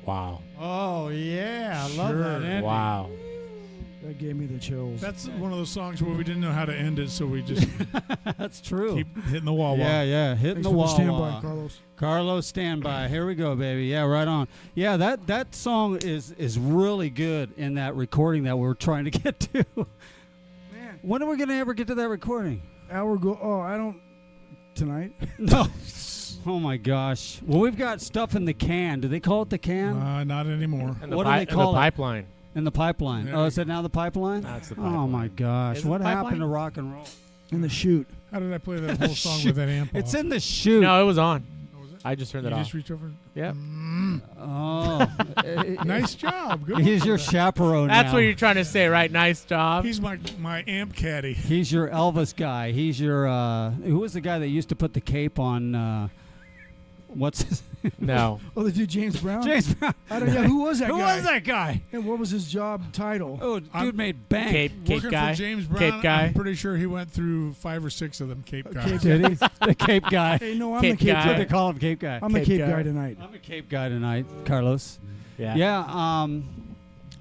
Wow. Oh yeah, I love Sure. that ending. Wow. That gave me the chills. That's one of those songs where we didn't know how to end it, so we just That's true. keep hitting the wall. Yeah, hitting Thanks the for wall. standby, Carlos. Carlos, standby. Here we go, baby. Yeah, right on. Yeah, that song is really good in that recording that we're trying to get to. Man, When are we gonna ever get to that recording? hour go. Oh, I don't. Tonight. No. Oh my gosh. Well, we've got stuff in the can. Do they call it the can? Not anymore. And the, What do they call the it? pipeline. In the pipeline. There Oh, you is it now the pipeline? That's the Oh pipeline. my gosh. Is it What the happened pipeline? to rock and roll? In the chute. How did I play that whole song with that amp? It's off? in the chute. No, it was on. Oh, was it? I just turned You it just off. reach over. Yep. Oh. Nice job. Good He's one. your chaperone That's now. what you're trying to say, right? Nice job. He's my amp caddy. He's your Elvis guy. He's your who was the guy that used to put the cape on what's his No. Oh, the dude James Brown. James Brown. I don't. Yeah, who was that Who guy? was that guy? And what was his job title? Oh, dude I'm- made bank. Cape Working guy. for James Brown, Cape guy. I'm pretty sure he went through 5 or 6 of them Cape guys. Cape Did he? The Cape guy. Hey, no, I'm Cape the Cape guy. That's what they guy. call him, Cape guy. I'm the Cape Cape guy. guy tonight. I'm a Cape guy tonight, Carlos. Yeah. Yeah.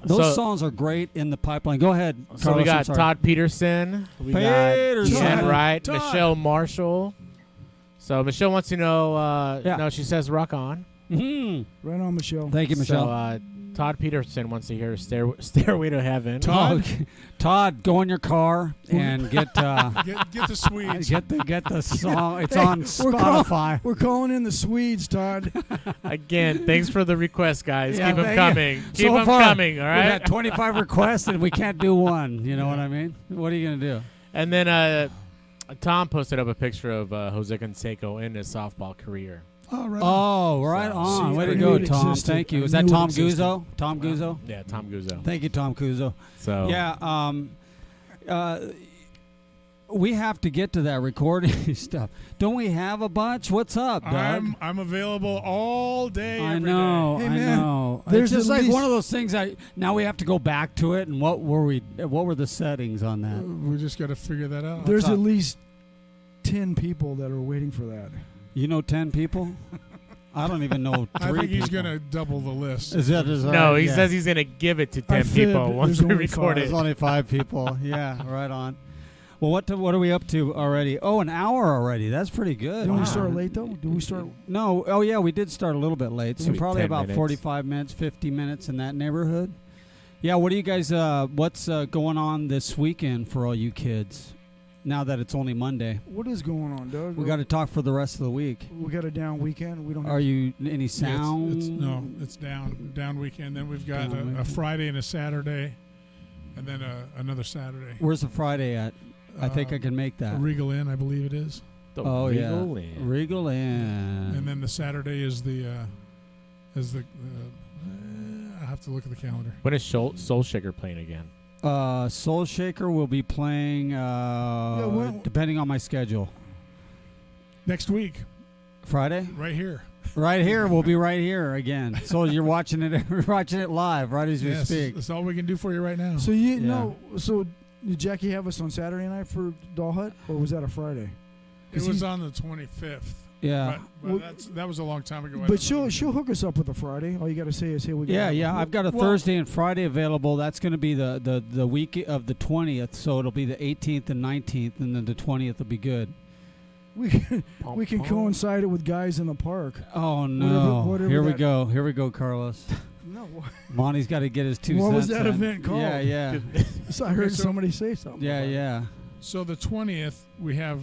Those So- songs are great in the pipeline. Go ahead. So Carlos, we I'm got sorry. Todd Peterson. We Peterson. got Jen Wright, Todd. Michelle Marshall. So Michelle wants to know. Yeah. No, she says rock on. Mhm. Right on, Michelle. Thank you, Michelle. So Todd Peterson wants to hear Stairway to Heaven. Todd? Oh, Todd, go in your car and get Get the Swedes. get the song. It's on we're call- Spotify. We're calling in the Swedes, Todd. Again, thanks for the request, guys. Yeah, Keep them thank coming. you. Keep So them far, coming, all We've right? had 25 requests and we can't do one. You know what I mean? What are you gonna do? And then Tom posted up a picture of Jose Canseco in his softball career. Oh, right. Oh, right So- on. See, Way I to knew go, it Tom. existed. Thank you. I Was that knew it Tom existed. Guzzo? Tom Guzzo? Yeah, Tom Guzzo. Thank you, Tom Guzzo. So Yeah. We have to get to that recording stuff. Don't we have a bunch? What's up, Doug? I'm available all day. I every know, day. Hey, I man, know. there's It's just at like least- one of those things. Now we have to go back to it. And what were the settings on that? We just got to figure that out. There's up? at least 10 people that are waiting for that. You know, 10 people. I don't even know 3 I think he's people. going to double the list. Is that is no, right? he Yeah. says he's gonna give it to I 10 fibbed. people once There's we only record There's it. only 5 people. Yeah, right on. Well, what are we up to already? Oh, an hour already. That's pretty good. Didn't Wow. we start late, though? Did we start? No. Oh, yeah, we did start a little bit late. So Maybe probably 10 about minutes. 45 minutes, 50 minutes in that neighborhood. Yeah, what do you guys, what's going on this weekend for all you kids now that it's only Monday? What is going on, Doug? We got to talk for the rest of the week. We got a down weekend. We don't. Are you any Yeah, sound? it's down weekend. Then we've got Down a weekend. Friday and a Saturday, and then another Saturday. Where's the Friday at? I think I can make that. Regal Inn, I believe it is. The Oh, Regal yeah. Inn. Regal Inn. And then the Saturday is the I have to look at the calendar. When is Soul Shaker playing again? Soul Shaker will be playing depending on my schedule. Next week, Friday? right here. Right here. We'll be right here again. So you're watching it we're watching it live right as we Yes, speak. that's all we can do for you right now. So you Yeah. know. So did Jackie have us on Saturday night for Doll Hut, or was that a Friday? It was on the 25th. Yeah. But Well, that was a long time ago. I But don't know. she'll hook us up with a Friday. All you got to say is, "Hey, we got." Yeah. I've got a Well- Thursday and Friday available. That's going to be the week of the 20th. So it'll be the 18th and 19th, and then the 20th will be good. We can coincide it with guys in the park. Oh no! whatever Here we that- go. Here we go, Carlos. No, Monty's got to get his 2 What cents. was that in. event called? Yeah. I heard so- somebody say something. Yeah. about it. Yeah. So the 20th, we have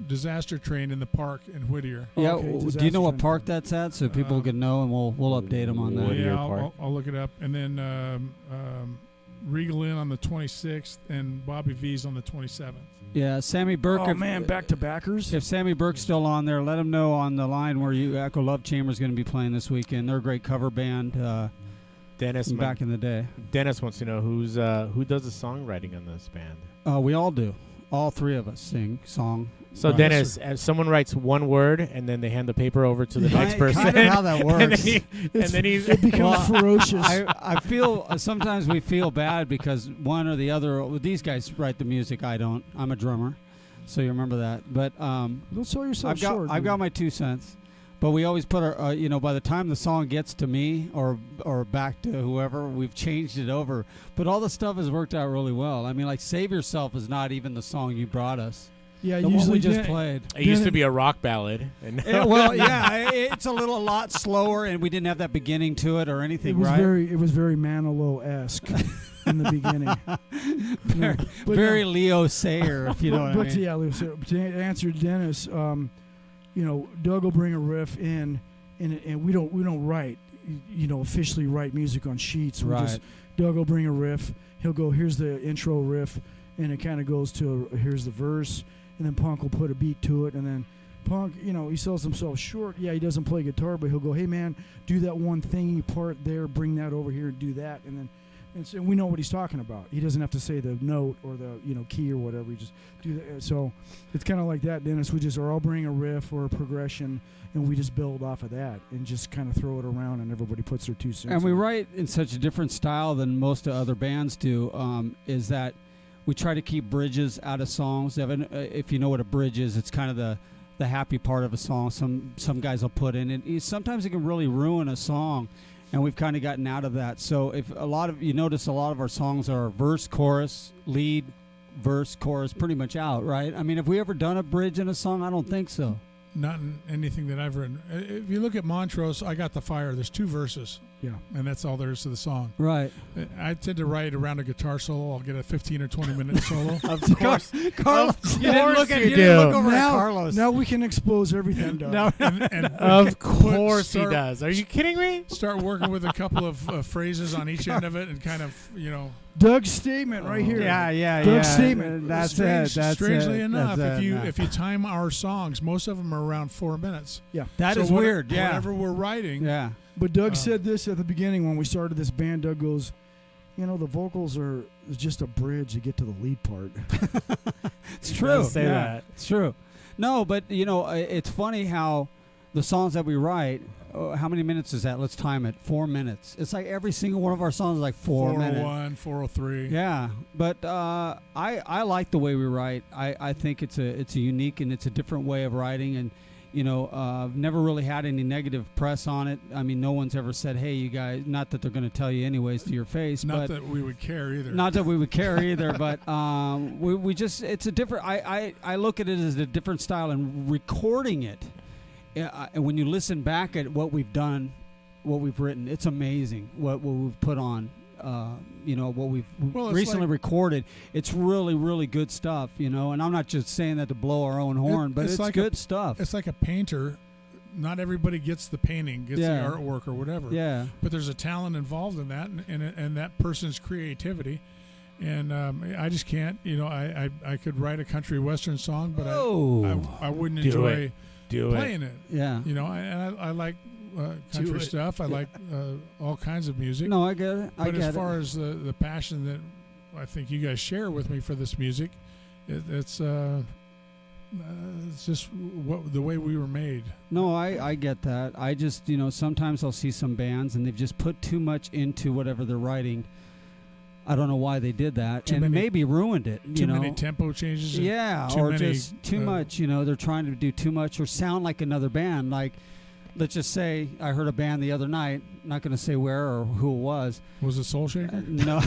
Disaster Train in the park in Whittier. Yeah. Okay, Do you disaster know what center. park that's at, so people can know, and we'll update them on that. Whittier Yeah, Park. I'll look it up. And then Regal Inn on the 26th and Bobby V's on the 27th. Yeah, Sammy Burke. Oh man, back to backers. If Sammy Burke's still on there, let him know on the line where Echo Love Chamber is going to be playing this weekend. They're a great cover band Dennis from back in the day. Dennis wants to know who does the songwriting on this band. We all do. All 3 of us sing song. So Right. Dennis, someone writes one word and then they hand the paper over to the next person. Kind of how that and works. then he's It becomes Well, ferocious. I feel sometimes we feel bad because one or the other. These guys write the music. I don't. I'm a drummer, so you remember that. But Don't sell yourself I've got short. I've dude. got my 2 cents. But we always put our, by the time the song gets to me or back to whoever, we've changed it over. But all the stuff has worked out really well. I mean, like "Save Yourself" is not even the song you brought us. Yeah, The one usually we just played. It used to be a rock ballad. And Well, yeah, it's a lot slower, and we didn't have that beginning to it or anything, right? It was very Manilow-esque in the beginning. very Leo Sayer, if you know what I mean. Yeah, Leo Sayer. But to answer Dennis, Doug will bring a riff in, and we don't write, officially write music on sheets. Doug will bring a riff. He'll go, here's the intro riff, and it kind of goes to here's the verse, and then Punk will put a beat to it, and then Punk, he sells himself short. Yeah, he doesn't play guitar, but he'll go, hey man, do that one thingy part there, bring that over here, and do that, and so we know what he's talking about. He doesn't have to say the note or the key or whatever. He just do that. So it's kind of like that, Dennis. We just are all bring a riff or a progression, and we just build off of that and just kind of throw it around, and everybody puts their 2 cents. And we in. write in such a different style than most of other bands do. Is that we try to keep bridges out of songs. If you know what a bridge is, it's kind of the happy part of a song. Some guys will put in it. Sometimes it can really ruin a song. And we've kind of gotten out of that. So you notice a lot of our songs are verse, chorus, lead, verse, chorus, pretty much out, right? I mean, have we ever done a bridge in a song? I don't think so. Not in anything that I've written. If you look at Montrose, I Got the Fire. There's 2 verses. Yeah. And that's all there is to the song. Right. I tend to write around a guitar solo. I'll get a 15 or 20-minute solo. Of course. Carlos, you didn't look you over at now, Carlos. Now we can expose everything, Doug. And Of course he does. Are you kidding me? Start working with a couple of phrases on each end of it and kind of, Doug's statement right here. Yeah. Doug's statement. That's strange, it. That's strangely it. enough, That's it. if you time our songs, most of them are around 4 minutes. Yeah. That So is weird. Yeah. Whatever we're writing, Yeah. But Doug said this at the beginning when we started this band. Doug goes, the vocals are just a bridge to get to the lead part. It's true. Say that. It's true. No, but it's funny how the songs that we write. How many minutes is that? Let's time it. 4 minutes. It's like every single one of our songs is like 4 minutes. 401, 403. Yeah, but I like the way we write. I think it's a unique and it's a different way of writing, and I've never really had any negative press on it. I mean, no one's ever said, "Hey, you guys," not that they're going to tell you anyways to your face. Not but that we would care either. Not that we would care either, but we just it's a different. I look at it as a different style, and recording it. And when you listen back at what we've done, what we've written, it's amazing what we've put on. What we've recently recorded. It's really, really good stuff. And I'm not just saying that to blow our own horn, but it's like good stuff. It's like a painter. Not everybody gets the painting, gets the artwork or whatever. Yeah. But there's a talent involved in that, and that person's creativity. And I just can't. I could write a country western song, but I wouldn't enjoy playing it. Yeah. I like country stuff. I like all kinds of music. No, I get it. But as far as the passion that I think you guys share with me for this music, it's just the way we were made. No, I get that. I just, sometimes I'll see some bands and they've just put too much into whatever they're writing. I don't know why they did that, maybe ruined it. Too many tempo changes. Or just too much. They're trying to do too much or sound like another band. Like, let's just say I heard a band the other night. Not going to say where or who it was. Was it Soul Shaker? No,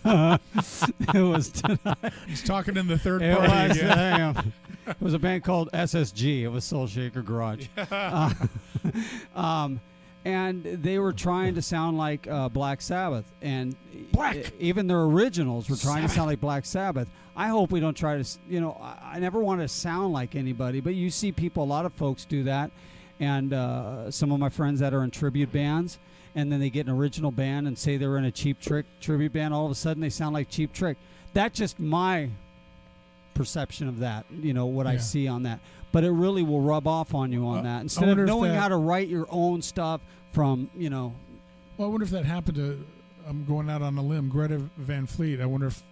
it was tonight. He's talking in the third It party was. again. It was a band called SSG. It was Soul Shaker Garage. And they were trying to sound like Black Sabbath, and even their originals were trying to sound like Black Sabbath. I hope we don't try to, I never want to sound like anybody, but you see people, a lot of folks do that, and some of my friends that are in tribute bands, and then they get an original band and say they're in a Cheap Trick tribute band, all of a sudden they sound like Cheap Trick. That's just my perception of that, what I see on that. But it really will rub off on you on that. Instead of knowing how to write your own stuff from, Well, I wonder if that happened to, I'm going out on a limb, Greta Van Fleet. I wonder if,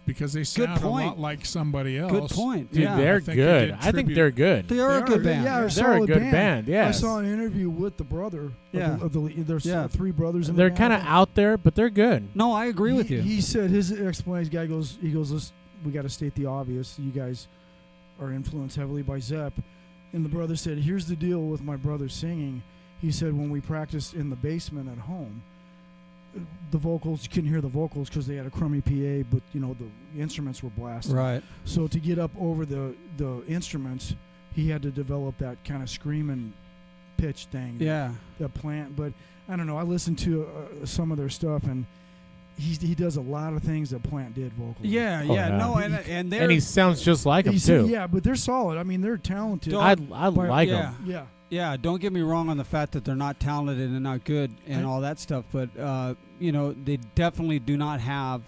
because they sound a lot like somebody else. Good point. Dude, they're good. I think they're good. They are a good band. Yeah, they're a good band. Yes. I saw an interview with the brother. There's 3 brothers. They're kind of out there, but they're good. No, I agree with you. He said his explanation. Guy goes, we got to state the obvious. You guys are influenced heavily by Zepp, And the brother said, here's the deal with my brother singing. He said when we practiced in the basement at home, the vocals, you couldn't hear the vocals because they had a crummy PA, but the instruments were blasted. Right. So to get up over the instruments, he had to develop that kind of screaming pitch thing. Yeah. That Plant. But I don't know. I listened to some of their stuff, and he does a lot of things that Plant did vocally. Yeah, Oh, yeah, yeah. no, and they're And he sounds just like him He's- too. Yeah, but they're solid. I mean, they're talented. Don't- I like yeah. him. Yeah. Yeah, don't get me wrong on the fact that they're not talented and not good and all that stuff, but they definitely do not have.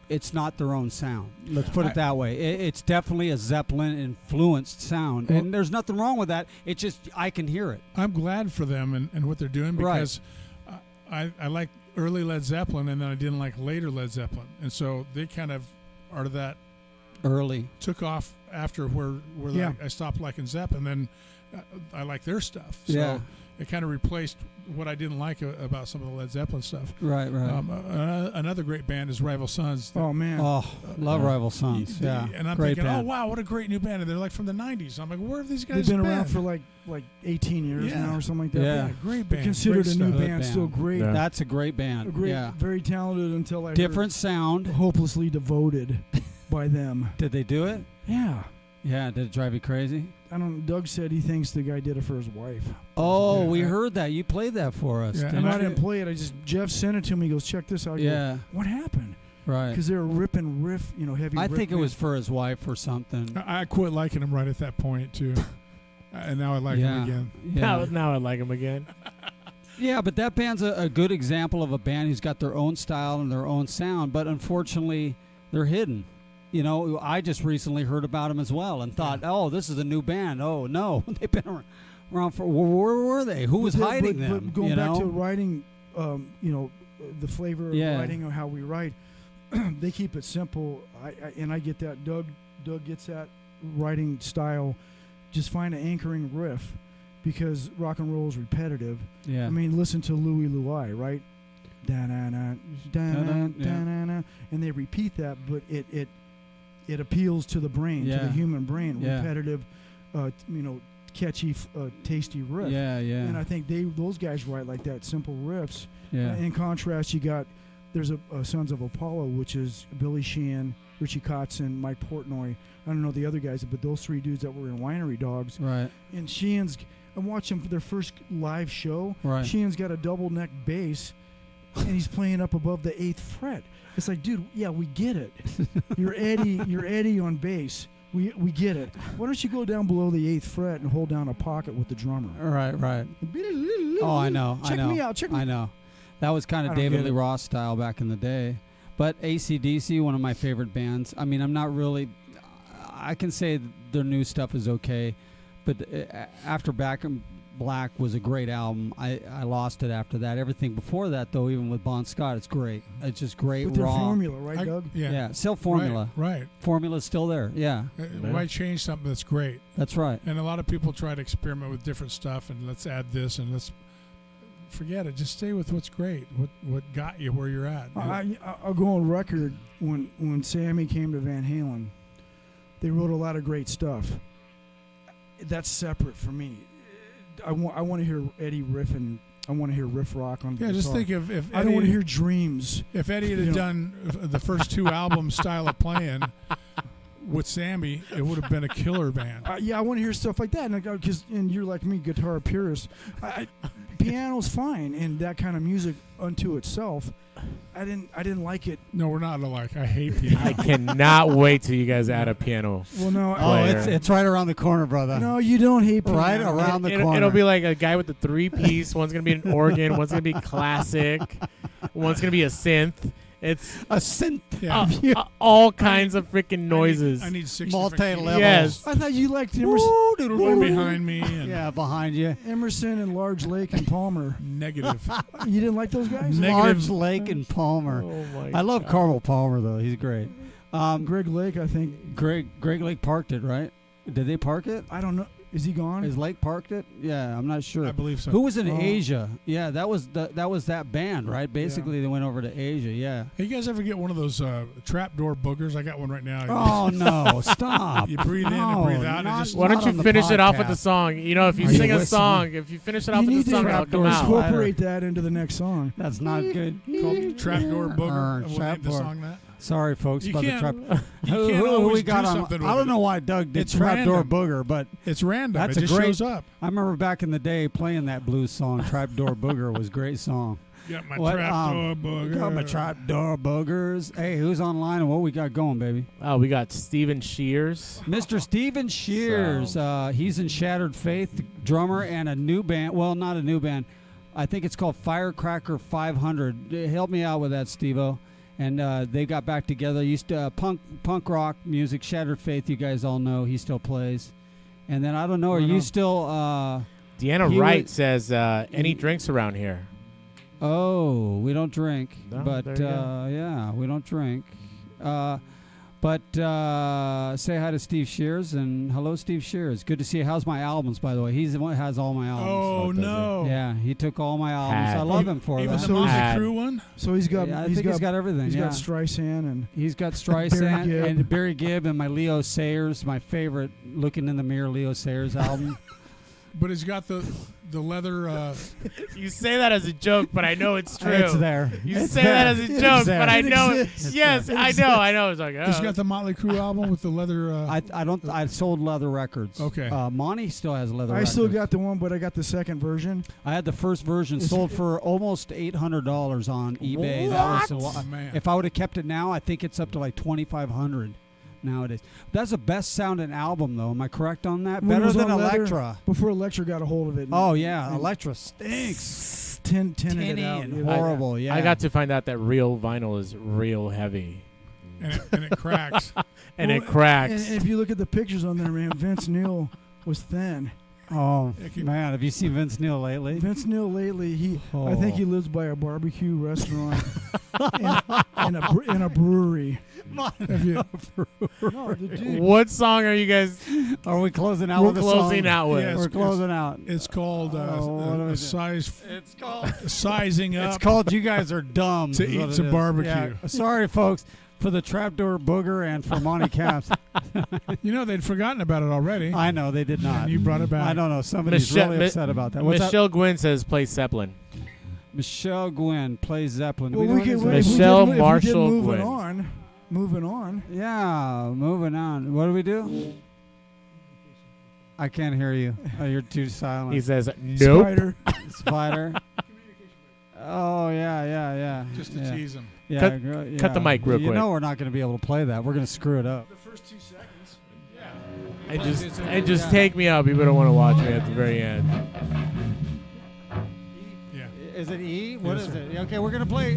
It's not their own sound. Let's put it that way. It's definitely a Zeppelin influenced sound, Well- and there's nothing wrong with that. It's just I can hear it. I'm glad for them and what they're doing Right. because I like early Led Zeppelin and then I didn't like later Led Zeppelin, and so they kind of are that Early. took off after where Yeah. I stopped liking Zepp, and then I like their stuff. So Yeah. it kind of replaced what I didn't like about some of the Led Zeppelin stuff. Right, right. Another great band is Rival Sons. Oh man. Love Rival Sons. Yeah, And I'm great thinking, band. oh wow, what a great new band! And they're like from the '90s. I'm like, where have these guys They've been around for like 18 years Yeah. now or something like that. Yeah. great They're band. considered great a new stuff. Good band, still great. Yeah. That's a great band. Great, Yeah, very talented until I different sound. heard hopelessly devoted by them. Did they do it? Yeah. Yeah. Did it drive you crazy? I don't. Doug said he thinks the guy did it for his wife. Oh, Yeah. we heard that. You played that for us. Yeah, didn't And I you? didn't play it. Jeff sent it to me. He goes, check this out. I go, Yeah, what happened? right. Because they were ripping riff, heavy. I riff think it band. was for his wife or something. I quit liking them right at that point too, and now I like them again. Now I like him again. Yeah, but that band's a good example of a band who's got their own style and their own sound, but unfortunately, they're hidden. I just recently heard about them as well and thought, oh, this is a new band. Oh, no, they've been around for, where were they? Who was hiding them? But going back to writing, the flavor of Yeah. writing or how we write, they keep it simple. I get that. Doug gets that writing style. Just find an anchoring riff, because rock and roll is repetitive. Yeah. I mean, listen to Louie Louie, right? Da-na-na, da-na, Yeah. da-na-na, and they repeat that, but it appeals to the brain, to Yeah. the human brain. Yeah. Repetitive, catchy, tasty riff. Yeah, yeah. And I think those guys write like that, simple riffs. yeah. In contrast, there's a Sons of Apollo, which is Billy Sheehan, Richie Kotzen, Mike Portnoy. I don't know the other guys, but those three dudes that were in Winery Dogs. Right, And Sheehan's, I watched them for their first live show. right. Sheehan's got a double neck bass, and he's playing up above the 8th fret. It's like, dude, yeah, we get it. You're Eddie on bass. We get it. Why don't you go down below the 8th fret and hold down a pocket with the drummer? Right, right. Oh, I know. Check I know. me out. Check me I know. That was kind I of don't David get Lee it. Roth style back in the day. But AC/DC, one of my favorite bands. I mean, I'm not really. I can say their new stuff is okay, but after Back in Black was a great album. I lost it after that. Everything before that, though, even with Bon Scott, it's great. It's just great, With their raw. formula, right, Doug? Yeah, still formula. Right. Formula's still there. Yeah, Why change something that's great? that's right. And a lot of people try to experiment with different stuff, and let's add this and let's forget it. Just stay with what's great. What got you where you're at. I'll go on record when Sammy came to Van Halen. They wrote a lot of great stuff. That's separate for me. I want to hear Eddie riffing. I want to hear riff rock on the Yeah, just guitar. think if I don't want to Eddie, hear Dreams. if Eddie had done the first two albums style of playing with Sammy, it would have been a killer band. Yeah, I want to hear stuff like that. And you're like me, guitar purist. Piano's fine, and that kind of music unto itself. I didn't like it. No, we're not alike. I hate piano. I cannot wait till you guys add a piano. Well, no, Oh, Later. it's right around the corner, brother. no, you don't hate piano. Right around the corner. It'll be like a guy with a 3-piece. One's gonna be an organ. One's gonna be classic. One's gonna be a synth. It's a synth. Yeah. all kinds of freaking noises. I need 6 Multi-level. Yes. I thought you liked Emerson, One behind me and Yeah, behind you. Emerson and Large Lake and Palmer. negative. You didn't like those guys? Negative. Large Lake and Palmer. Oh my I love God. Carmel Palmer though. He's great. Greg Lake, I think. Greg Lake parked it, right? Did they park it? I don't know. Is he gone? Is Lake parked it? Yeah, I'm not sure. I believe so. Who was in Oh. Asia? Yeah, that was that band, right? Basically, they went over to Asia. Yeah. Hey, you guys ever get one of those trapdoor boogers? I got one right now. Oh no! Stop. You breathe in No, and breathe out. not- It just, Why don't not you on the finish it off with the podcast. song? You know, if you Are you sing a listening? song, if you finish it off You with need the song, to it'll come Trapdoor out. Slider. incorporate that into the next song. That's not good. called trapdoor booger. We'll name the Trapdoor. song that. Sorry, folks, You about the can't- trap. You Who can't we always got do on? something with I don't it. know why Doug did It's Trapdoor random. Booger, but It's random. That's it a just great- shows up. I remember back in the day playing that blues song. Trapdoor Booger was a great song. Got my What, trapdoor booger. Got my trapdoor boogers. Hey, who's online and what we got going, baby? Oh, we got Steven Shears. Mr. Steven Shears. He's in Shattered Faith, drummer, and a new band. Well, not a new band. I think it's called Firecracker 500. Help me out with that, Steve-O. And they got back together. Used to punk rock music, Shattered Faith. You guys all know he still plays. And then I don't know. Are Right you on. still? Deanna He Wright was- says, any drinks around here? Oh, we don't drink. No, But there you go. yeah, we don't drink. But say hi to Steve Shears and hello, Steve Shears. Good to see you. How's my albums, by the way? He's the one that has all my albums. Oh, does it? no. Yeah, he took all my albums. Had. I love him for Even that. the So Motley Had. Crue one? So he's got. Yeah, I he's think he's got everything. He's yeah. got Streisand and He's got Streisand Gibb. and Barry Gibb and my Leo Sayers, my favorite Looking in the Mirror Leo Sayers album. But he's got the leather. You say that as a joke, but I know it's true. It's there. You It's say there. that as a It's joke, there. but I It know. exists. Yes, I know. It's like, oh. He's got the Motley Crue album with the leather. I don't. I sold leather records. Okay. Monty still has leather. I records. still got the one, but I got the second version. I had the first version Is sold it- for almost $800 on eBay. That was a Oh, lot. man. If I would have kept it now, I think it's up to like $2,500 nowadays. That's the best sounding album, though. Am I correct on that? When it Better was than on leather, Elektra. Before Elektra got a hold of it. Oh yeah, and Elektra stinks. tinted it Tinny out. and Yeah. horrible. Yeah, I got to find out that real vinyl is real heavy. and it cracks. And Well, it cracks. And if you look at the pictures on there, man, Vince Neil was thin. Oh It can- man, have you seen Vince Neil lately? Vince Neil lately, I think he lives by a barbecue restaurant in a brewery. If you- no, the dude. What song are you guys Are we closing out we're with a closing song? out with? Yes. We're closing out. It's called Oh, what a is it? size It's called. sizing up. It's called "You Guys Are Dumb" To is eat what it some is. barbecue. Yeah. Sorry, folks, for the Trapdoor Booger and for Monty Caps. You know they'd forgotten about it already. I know they did not. And you brought it back. I don't know. Somebody's Michelle- really upset about that. What's Michelle Gwynn says play Zeppelin. that? Michelle Gwynn plays Zeppelin. Well, doing we could, this? if we did Michelle mo- if we did Marshall moving Gwynn. on. Moving on. Yeah, moving on. What do we do? I can't hear you. Oh, you're too silent. He says nope. Spider. Spider. Oh yeah. Just to yeah. tease him. Yeah, Cut- yeah. cut the mic real You quick. know we're not going to be able to play that. We're going to screw it up. The first 2 seconds. And just take me out. People don't want to watch me at the very end. Yeah. Is it E? What Yes, is sir. it? Okay, we're gonna play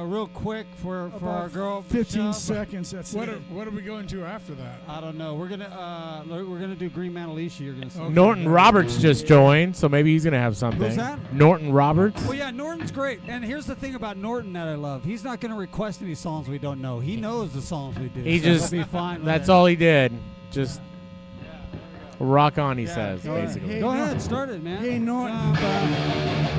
real quick for our girl. 15 Michelle. seconds. That's What it. are we going to after that? I don't know. We're gonna do Green Man Alicia. You're gonna sing. Okay. Norton Roberts just joined, so maybe he's gonna have something. Who's that? Norton Roberts. Well, yeah, Norton's great. And here's the thing about Norton that I love. He's not gonna request any songs we don't know. He knows the songs we do. He so just- he'll be fine. with That's it. all he did. Just rock on, he Yeah, says, go ahead. basically. Hey, Go Norton. ahead, start it, man. Hey, Norton.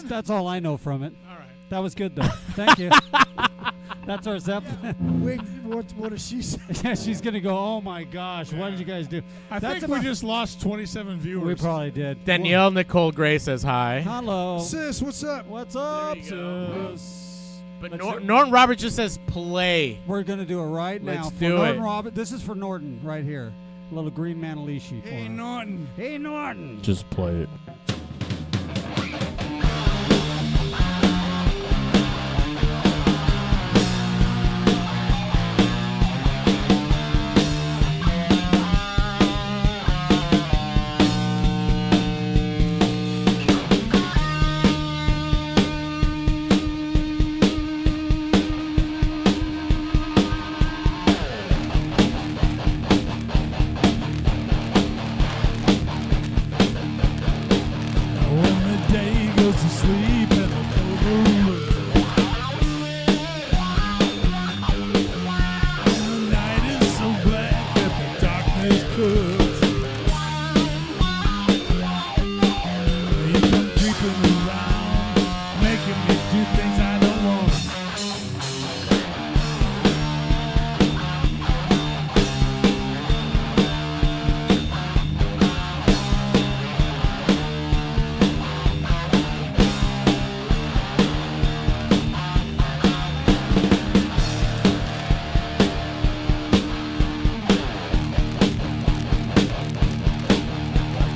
That's all I know from it. All right. That was good though. Thank you. That's our Zeppelin. Wait, what does she say? Yeah, she's gonna go. Oh my gosh, what did you guys do? I That's think we about- just lost 27 viewers. We probably did. Danielle Nicole Gray says hi. Hello. Sis, what's up? What's up, you go. sis? But Let's- Norton Roberts just says play. We're gonna do it right now. Let's for do Norton it. Robert. This is for Norton right here. A little Green Man Alicia for Hey, him. Norton. Hey, Norton. Just play it. asleep in the full moon. And the night is so black that the darkness cooks. You come creeping around, making me do things I don't want.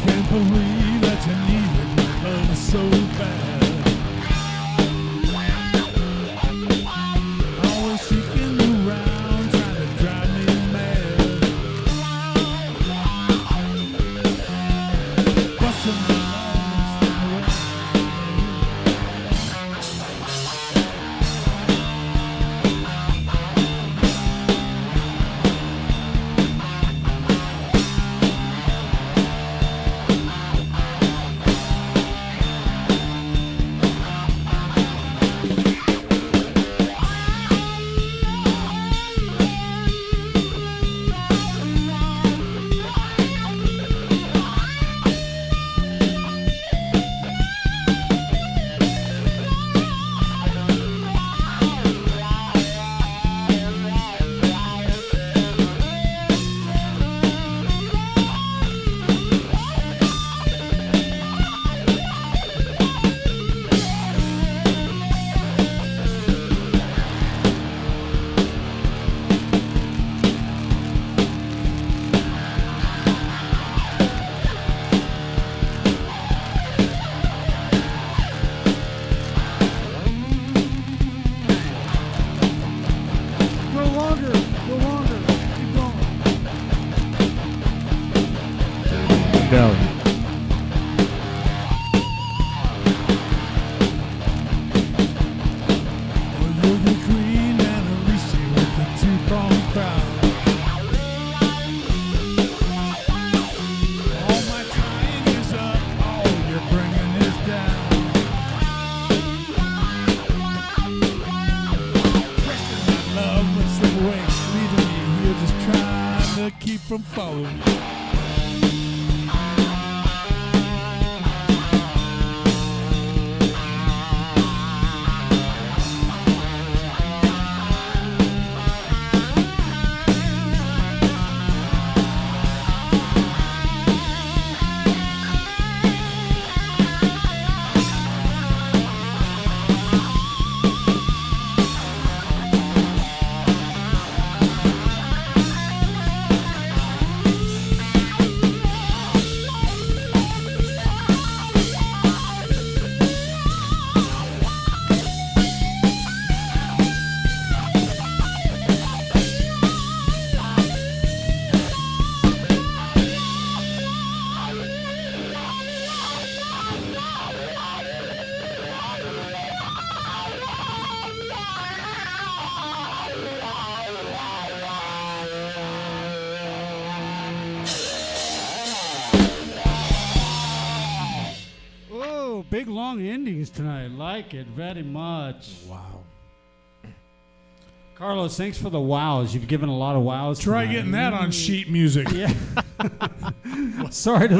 Can't believe that you needed my love so bad. Always seeking around, trying to drive me mad. Busting my lungs Go longer. Go longer. Keep going. No. Oh, you're the queen and a Reese with the two-pronged crown. All my trying is up, all you're bringing is down. Wasting my love will slip away, leaving me here just trying to keep from falling. Oh, big long endings tonight. Like it very much. Wow. Carlos, thanks for the wows. You've given a lot of wows. Try tonight. getting that on sheet music. Yeah. Sorry to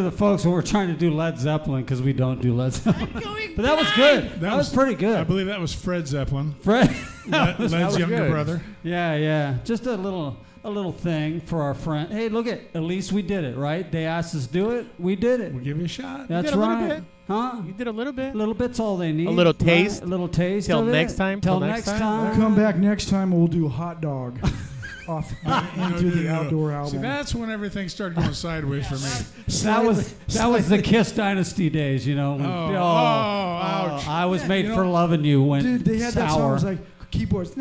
the folks when we're trying to do Led Zeppelin because we don't do Led Zeppelin. But that was good. That was pretty good. I believe that was Fred Zeppelin, Fred. Led's younger good. brother. Yeah. Just a little thing for our friend. Hey, look at least we did it, right? They asked us to do it. We did it. We'll give you a shot. That's did a little right. bit. Huh? You did a little bit. A little bit's all they need. A little right? taste. A little taste. Till of it. next time. Till Till next next time. We'll come back next time and we'll do Hot Dog off into the outdoor album. See, that's when everything started going sideways for me. That was the Kiss Dynasty days, you know. when- ouch. I was made You for know, loving you. Went Dude, they had that song. It sour. was like keyboards.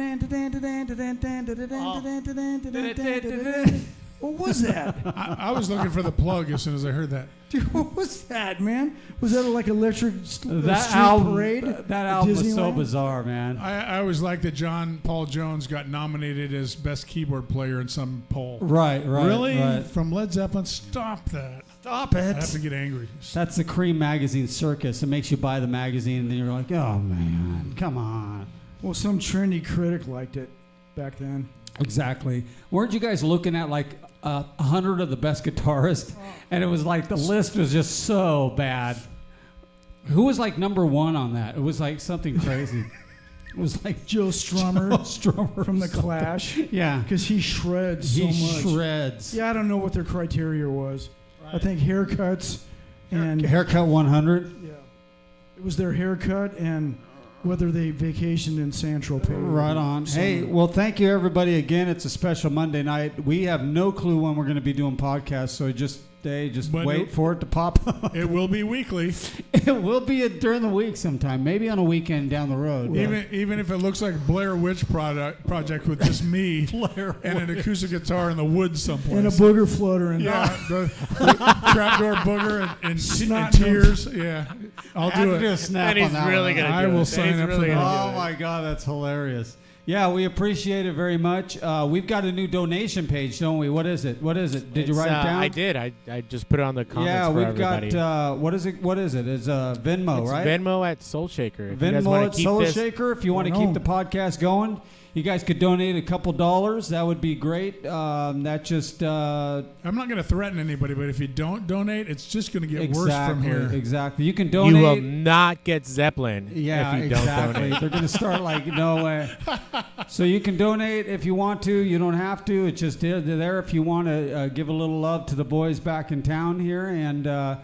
What was that? I was looking for the plug as soon as I heard that. Dude, what was that, man? Was that like electric That street album, parade? that album was so Disneyland? bizarre, man. I always liked that John Paul Jones got nominated as best keyboard player in some poll. Right. Really? Right. From Led Zeppelin? Stop that. Stop it. I have to get angry. That's the Cream Magazine circus. It makes you buy the magazine, and then you're like, oh, man, come on. Well, some trendy critic liked it back then. Exactly. Weren't you guys looking at like 100 of the best guitarists? And it was like the list was just so bad. Who was like number one on that? It was like something crazy. It was like Joe Strummer, from The something. Clash. Yeah. Because he shreds so He much. shreds. Yeah, I don't know what their criteria was. Right. I think haircuts and Haircut 100. yeah, it was their haircut and whether they vacationed in San Tropez. Right on. Hey, well, thank you, everybody. Again, it's a special Monday night. We have no clue when we're going to be doing podcasts, so just But wait for it to pop up. It will be weekly. It will be during the week sometime, maybe on a weekend down the road. Even if it looks like Blair Witch project with just me and an acoustic guitar in the woods someplace. And a booger fluttering. the trapdoor booger and Snot tears. Yeah, I'll I do had to do a it. snap And he's on that really one. gonna I do will it. sign He's up for really that. gonna Oh do it. my God, that's hilarious. Yeah, we appreciate it very much. We've got a new donation page, don't we? What is it? Did you write it down? I did. I just put it on the comments Yeah, for we've everybody. got, what is it? It's Venmo, It's right? Venmo at Soul Shaker. If you guys Venmo wanna at keep Soul this- Shaker. If you want to keep the podcast going, you guys could donate a couple dollars. That would be great. That just I'm not going to threaten anybody, but if you don't donate, it's just going to get worse from here. Exactly. You can donate. You will not get Zeppelin Yeah, if you don't exactly. donate. They're going to start like, no way. So you can donate if you want to. You don't have to. It's just they're there if you want to give a little love to the boys back in town here. And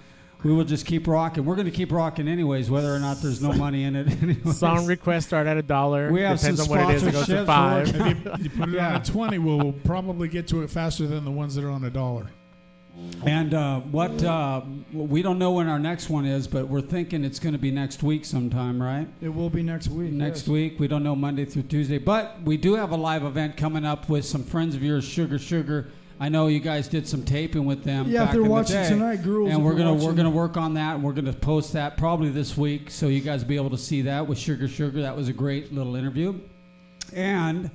we will just keep rocking. We're going to keep rocking anyways, whether or not there's no money in it. Anyways. Song requests start at $1. We have Depends some on what it is. It goes to sponsorships. $5. If you put it Yeah. on a 20, we'll probably get to it faster than the ones that are on $1. And we don't know when our next one is, but we're thinking it's going to be next week sometime, right? It will be next week. Next yes. week. We don't know Monday through Tuesday, but we do have a live event coming up with some friends of yours, Sugar. I know you guys did some taping with them. Yeah, if back they're in the watching day. tonight, girls. And if we're they're gonna watching- work on that, and we're gonna post that probably this week, so you guys will be able to see that with Sugar. That was a great little interview, and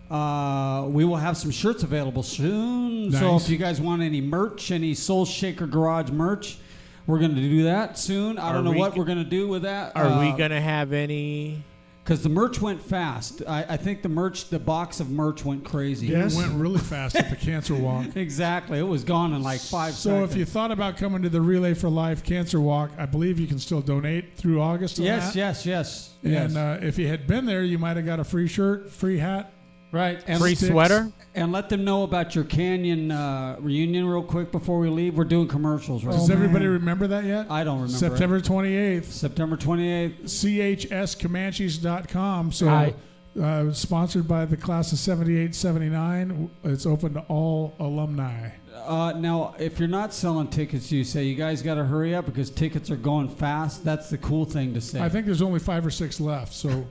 we will have some shirts available soon. So Nice. if you guys want any merch, any Soul Shaker Garage merch, we're gonna do that soon. I don't know what we're gonna do with that. Are we going to have any? Because the merch went fast. I think the box of merch went crazy. Yes. It went really fast at the Cancer Walk. Exactly. It was gone in like 5 So seconds. if you thought about coming to the Relay for Life Cancer Walk, I believe you can still donate through August on Yes. that. And if you had been there, you might have got a free shirt, free hat. Right. And Free sticks. sweater? And let them know about your Canyon reunion real quick before we leave. We're doing commercials, right? Does everybody man. remember that yet? I don't remember. September 28th, September 28th. chscomanches.com. So Hi. sponsored by the class of 78, 79. It's open to all alumni. Now, if you're not selling tickets, you say you guys got to hurry up because tickets are going fast. That's the cool thing to say. I think there's only 5 or 6 left. So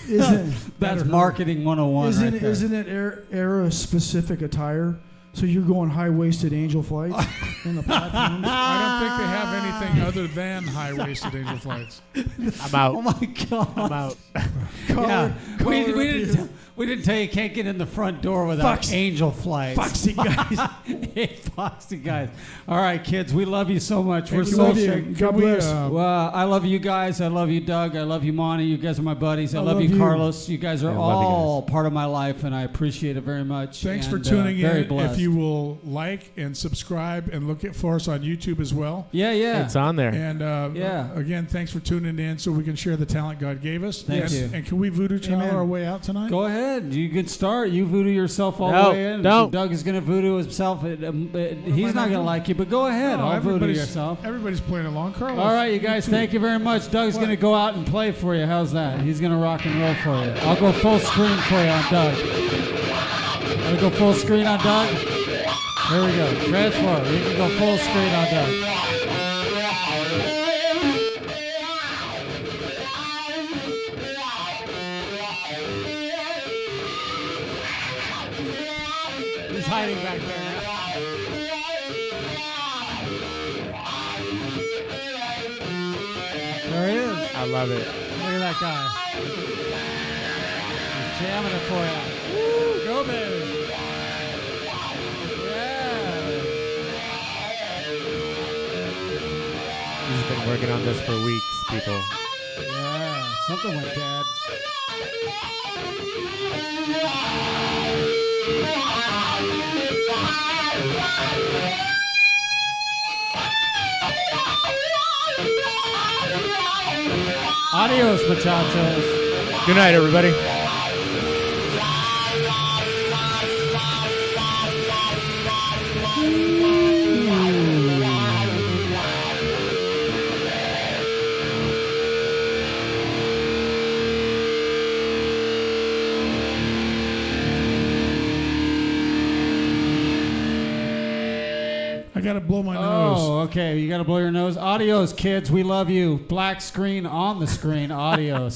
Isn't that's marketing 101. isn't right it, there. isn't it era specific attire? So you're going high waisted angel flights in the platforms. I don't think they have anything other than high-waisted angel flights. I'm out. Oh my God. I'm out. Yeah, we collar up didn't. here. We didn't tell you can't get in the front door without Foxy. angel flights. Foxy guys. Hey, Foxy guys. All right, kids, we love you so much. We're We so love you. shaken. God bless. Well, I love you guys. I love you, Doug. I love you, Monty. You guys are my buddies. I love love you, you. Carlos. You guys are I love you all part of my life, and I appreciate it very much. Thanks for And, tuning very in. Blessed. If you will like and subscribe and look for us on YouTube as well. yeah. It's on there. And Yeah. again, thanks for tuning in so we can share the talent God gave us. Thank and, you. And can we voodoo child Amen. our way out tonight? Go ahead. You can start. You voodoo yourself all No, the way in. don't. Doug is going to voodoo himself. He's I not not going to doing? like you, but go ahead. No, I'll voodoo yourself. Everybody's playing along. Carlos. All right, you guys, thank you very much. Doug's going to go out and play for you. How's that? He's going to rock and roll for you. I'll go full screen for you on Doug. I'll go full screen on Doug. There we go. Transfer. You can go full screen on Doug. He's hiding back there now. There he is. I love it. Look at that guy. He's jamming it for you. Woo, go, baby. Yeah. He's been working on this for weeks, people. Yeah, something like that. Adios, muchachos. Good night, everybody. I gotta blow my nose. Oh, okay. You got to blow your nose. Adios, kids. We love you. Black screen on the screen. Adios.